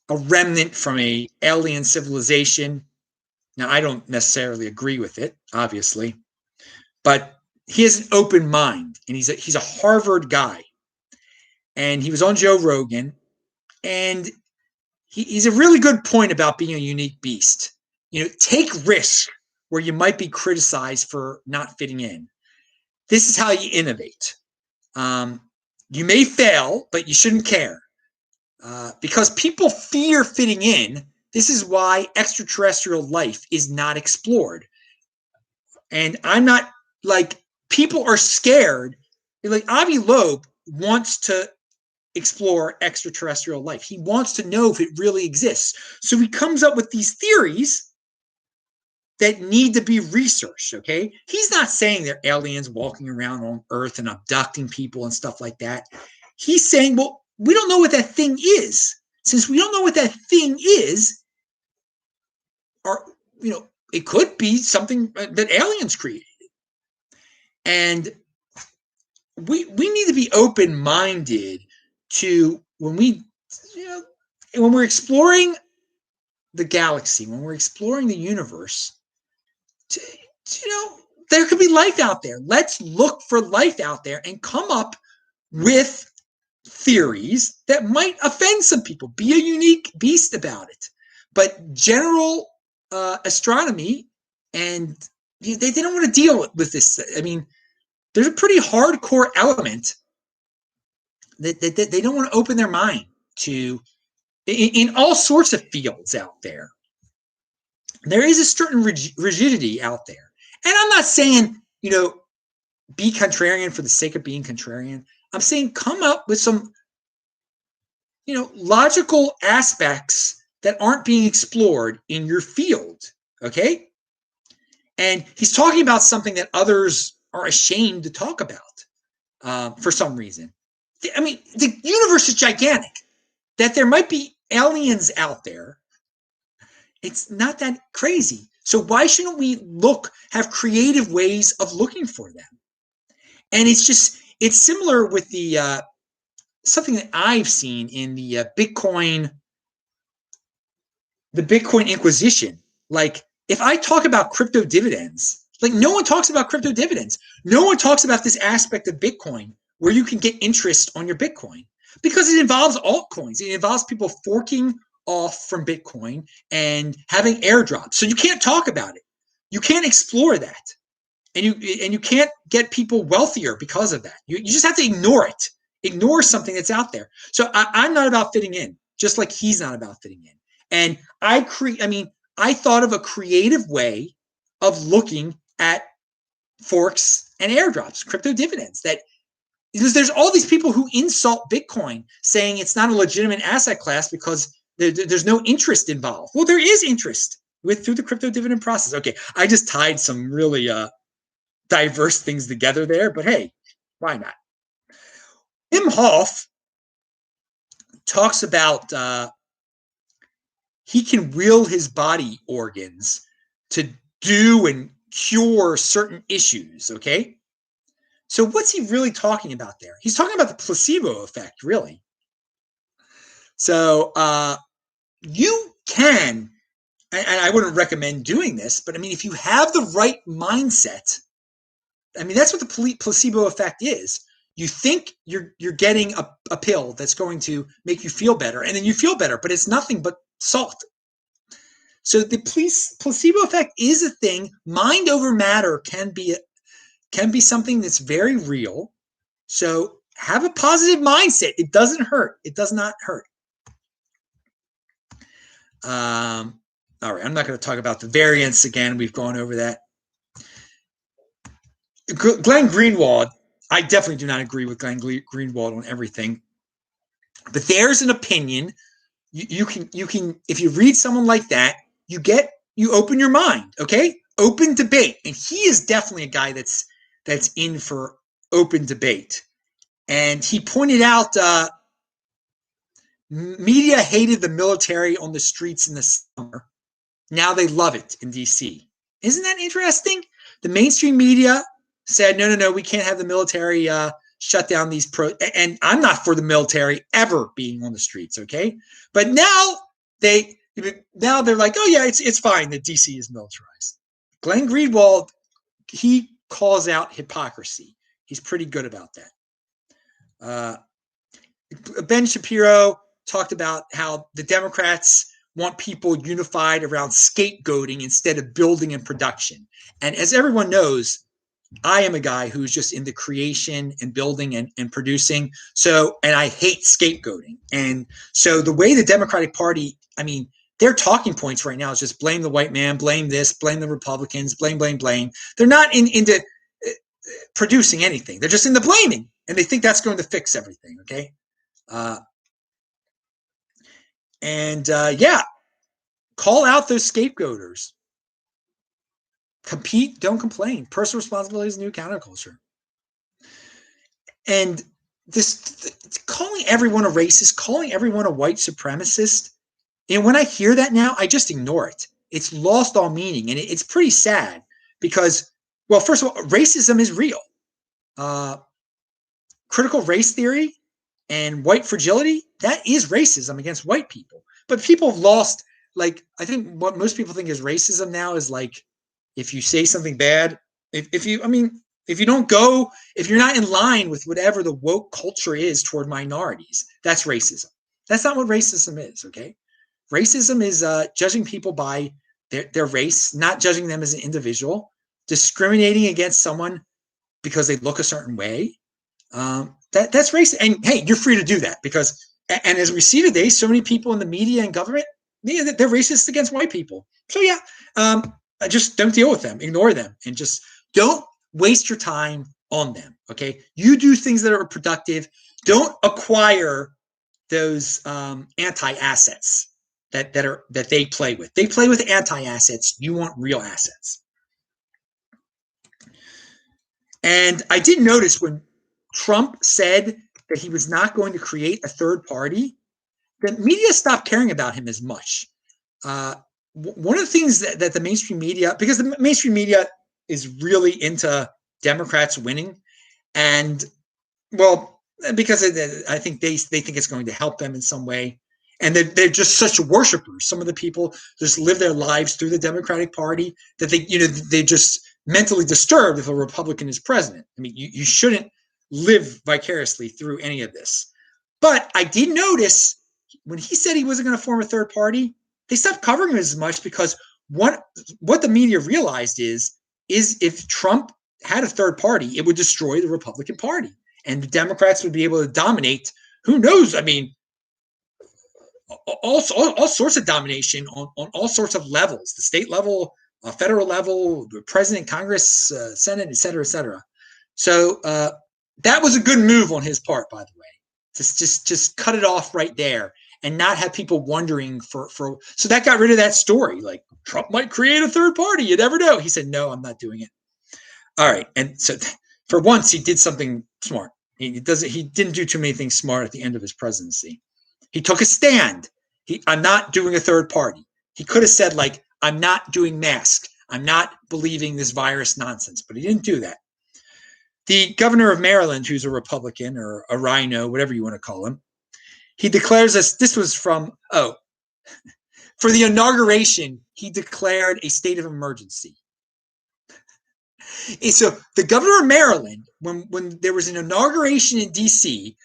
remnant from an alien civilization. Now, I don't necessarily agree with it, obviously, but he has an open mind, and he's a Harvard guy, and he was on Joe Rogan, and he's a really good point about being a unique beast. Take risks where you might be criticized for not fitting in. This is how you innovate. You may fail, but you shouldn't care. Because people fear fitting in. This is why extraterrestrial life is not explored. And I'm not people are scared. Avi Loeb wants to explore extraterrestrial life. He wants to know if it really exists. So he comes up with these theories that need to be researched, okay? He's not saying they're aliens walking around on Earth and abducting people and stuff like that. He's saying, well, we don't know what that thing is. Since we don't know what that thing is, it could be something that aliens created. And we need to be open-minded to when we're exploring the galaxy, when we're exploring the universe, there could be life out there. Let's look for life out there and come up with theories that might offend some people. Be a unique beast about it. But general astronomy, and they don't want to deal with this. I mean, there's a pretty hardcore element that they don't want to open their mind to in all sorts of fields out there. There is a certain rigidity out there. And I'm not saying, be contrarian for the sake of being contrarian. I'm saying come up with some, logical aspects that aren't being explored in your field. Okay. And he's talking about something that others are ashamed to talk about for some reason. I mean, the universe is gigantic. That there might be aliens out there, it's not that crazy. So why shouldn't we have creative ways of looking for them? And it's similar with the something that I've seen in the Bitcoin Inquisition. Like, if I talk about crypto dividends, like, no one talks about crypto dividends. No one talks about this aspect of Bitcoin where you can get interest on your Bitcoin, because it involves altcoins. It involves people forking off from Bitcoin and having airdrops. So you can't talk about it. You can't explore that. And you can't get people wealthier because of that. You just have to ignore it. Ignore something that's out there. So I'm not about fitting in, just like he's not about fitting in. And I thought of a creative way of looking at forks and airdrops, crypto dividends, because there's all these people who insult Bitcoin, saying it's not a legitimate asset class because there's no interest involved. Well, there is interest through the crypto dividend process. Okay, I just tied some really diverse things together there, but hey, why not? Wim Hof talks about he can will his body organs to do and cure certain issues, okay? So what's he really talking about there? He's talking about the placebo effect, really. So you can, and I wouldn't recommend doing this, but I mean, if you have the right mindset, I mean, that's what the placebo effect is. You think you're getting a pill that's going to make you feel better, and then you feel better, but it's nothing but salt. So the placebo effect is a thing. Mind over matter can be something that's very real. So have a positive mindset. It doesn't hurt. It does not hurt. All right, I'm not going to talk about the variance again. We've gone over that. Glenn Greenwald, I definitely do not agree with Glenn Greenwald on everything, but there's an opinion. You can if you read someone like that, you open your mind. Okay, open debate, and he is definitely a guy that's in for open debate. And he pointed out media hated the military on the streets in the summer. Now they love it in DC. Isn't that interesting? The mainstream media said, no, we can't have the military shut down these and I'm not for the military ever being on the streets, okay? But now they're like, oh yeah, it's fine that DC is militarized. Glenn Greenwald, he calls out hypocrisy. He's pretty good about that. Ben Shapiro talked about how the Democrats want people unified around scapegoating instead of building and production. And as everyone knows, I am a guy who's just into creation and building and producing. So, and I hate scapegoating. And so the way the Democratic Party, I mean, their talking points right now is just blame the white man, blame this, blame the Republicans, blame. They're not into producing anything. They're just into blaming. And they think that's going to fix everything, okay? Call out those scapegoaters. Compete, don't complain. Personal responsibility is the new counterculture. And this calling everyone a racist, calling everyone a white supremacist, and when I hear that now, I just ignore it. It's lost all meaning, and it's pretty sad because, well, first of all, racism is real. Critical race theory and white fragility, that is racism against white people. But people have lost, like, I think what most people think is racism now is like, if you say something bad, if you, I mean, If you don't go, if you're not in line with whatever the woke culture is toward minorities, that's racism. That's not what racism is, okay? Racism is judging people by their race, not judging them as an individual, discriminating against someone because they look a certain way. That's racist. And hey, you're free to do that because, and as we see today, so many people in the media and government, they're racist against white people. So yeah, just don't deal with them, ignore them, and just don't waste your time on them. Okay, you do things that are productive. Don't acquire those anti-assets that they play with. They play with anti-assets. You want real assets. And I did notice when Trump said that he was not going to create a third party, the media stopped caring about him as much. One of the things that the mainstream media, because the mainstream media is really into Democrats winning, and well, because I think they think it's going to help them in some way, and they're just such worshipers. Some of the people just live their lives through the Democratic Party that they just mentally disturbed if a Republican is president. I mean, you shouldn't live vicariously through any of this. But I did notice when he said he wasn't going to form a third party, they stopped covering him as much because what the media realized is if Trump had a third party, it would destroy the Republican Party. And the Democrats would be able to dominate. Who knows? I mean, all sorts of domination on all sorts of levels, the state level, federal level, the president, Congress, Senate, et cetera, et cetera. So that was a good move on his part, by the way, to just cut it off right there and not have people wondering for. So that got rid of that story. Like Trump might create a third party. You never know. He said, no, I'm not doing it. All right. And so for once, he did something smart. He didn't do too many things smart at the end of his presidency. He took a stand. I'm not doing a third party. He could have said, like, I'm not doing masks. I'm not believing this virus nonsense, but he didn't do that. The governor of Maryland, who's a Republican or a rhino, whatever you want to call him, he declares this was from, for the inauguration, he declared a state of emergency. So the governor of Maryland, when there was an inauguration in D.C.,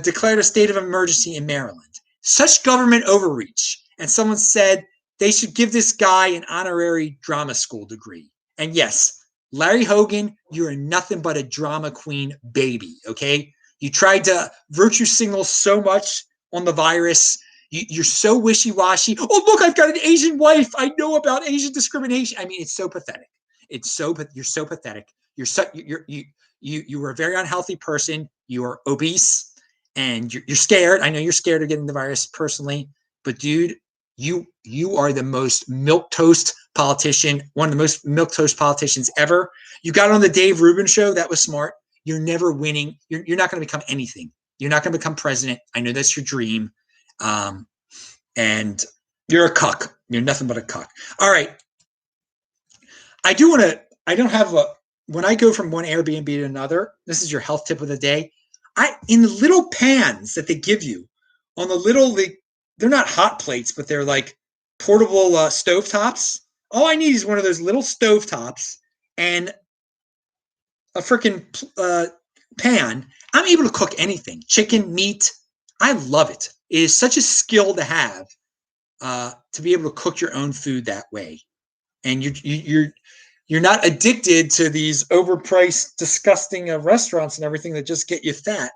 declared a state of emergency in Maryland. Such government overreach. And someone said they should give this guy an honorary drama school degree. And yes, Larry Hogan, you're nothing but a drama queen baby, okay? You tried to virtue signal so much on the virus. You're so wishy-washy. Oh, look, I've got an Asian wife. I know about Asian discrimination. I mean, it's so pathetic. You're so pathetic. You were a very unhealthy person. You are obese and you're scared. I know you're scared of getting the virus personally, but dude, you are the most milquetoast politician, one of the most milquetoast politicians ever. You got on the Dave Rubin show. That was smart. You're never winning. You're not going to become anything. You're not going to become president. I know that's your dream. And you're a cuck. You're nothing but a cuck. All right. When I go from one Airbnb to another, this is your health tip of the day. In the little pans that they give you on the little, they're not hot plates, but they're like portable stovetops. All I need is one of those little stovetops and a freaking pan. I'm able to cook anything, chicken, meat. I love it. It is such a skill to have to be able to cook your own food that way. And you're not addicted to these overpriced, disgusting restaurants and everything that just get you fat.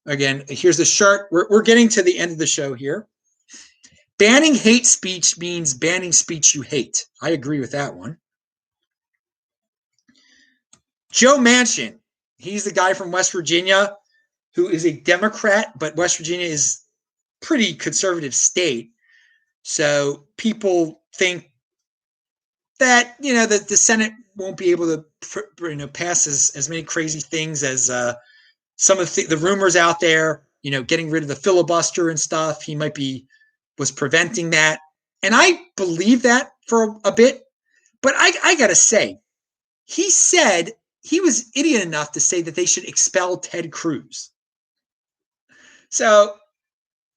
Again, here's the chart. We're getting to the end of the show here. Banning hate speech means banning speech you hate. I agree with that one. Joe Manchin, he's the guy from West Virginia who is a Democrat, but West Virginia is a pretty conservative state. So people think that the Senate won't be able to pass as many crazy things as some of the rumors out there. Getting rid of the filibuster and stuff. He was preventing that, and I believe that for a bit. But I gotta say, he said he was idiot enough to say that they should expel Ted Cruz. So,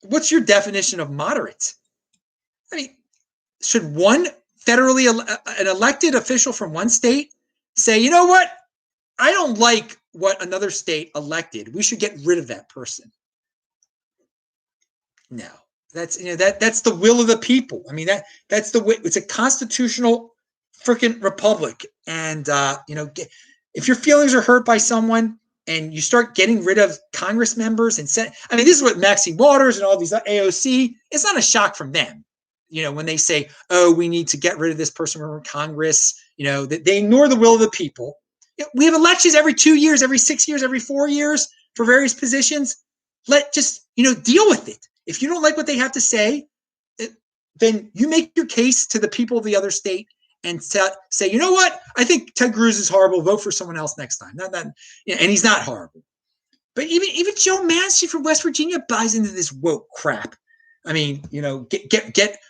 what's your definition of moderate? I mean, should one an elected official from one state say, you know what? I don't like what another state elected. We should get rid of that person. No, that's that's the will of the people. I mean that's the way. It's a constitutional freaking republic, and if your feelings are hurt by someone and you start getting rid of Congress members and I mean, this is what Maxine Waters and all these AOC. It's not a shock from them. When they say, "Oh, we need to get rid of this person from Congress," they ignore the will of the people. We have elections every 2 years, every 6 years, every 4 years for various positions. Just deal with it. If you don't like what they have to say, then you make your case to the people of the other state and say, you know what? I think Ted Cruz is horrible. Vote for someone else next time. And he's not horrible. But even Joe Manchin from West Virginia buys into this woke crap. I mean, get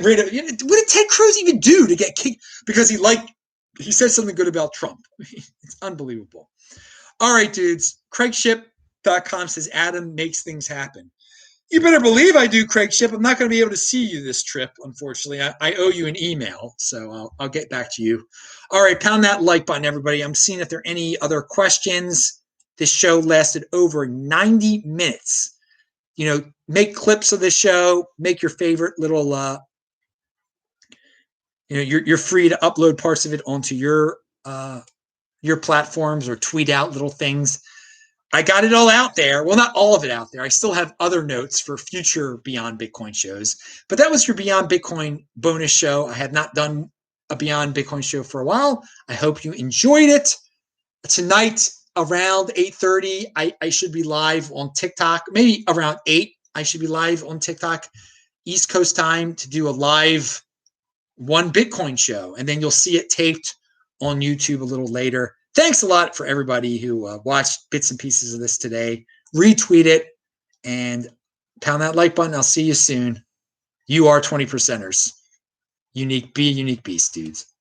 rid of. What did Ted Cruz even do to get kicked because he said something good about Trump? It's unbelievable. All right, dudes. CraigShip.com says Adam makes things happen. You better believe I do, Craig Ship. I'm not going to be able to see you this trip, unfortunately. I owe you an email, so I'll get back to you. All right, pound that like button, everybody. I'm seeing if there are any other questions. This show lasted over 90 minutes. Make clips of this show. Make your favorite little, you're free to upload parts of it onto your platforms or tweet out little things. I got it all out there. Well, not all of it out there. I still have other notes for future Beyond Bitcoin shows. But that was your Beyond Bitcoin bonus show. I had not done a Beyond Bitcoin show for a while. I hope you enjoyed it. Tonight, around 8:30, I should be live on TikTok. Maybe around 8, I should be live on TikTok, East Coast time, to do a live One Bitcoin show. And then you'll see it taped on YouTube a little later. Thanks a lot for everybody who watched bits and pieces of this today. Retweet it and pound that like button. I'll see you soon. You are 20%ers. Be a unique beast, dudes.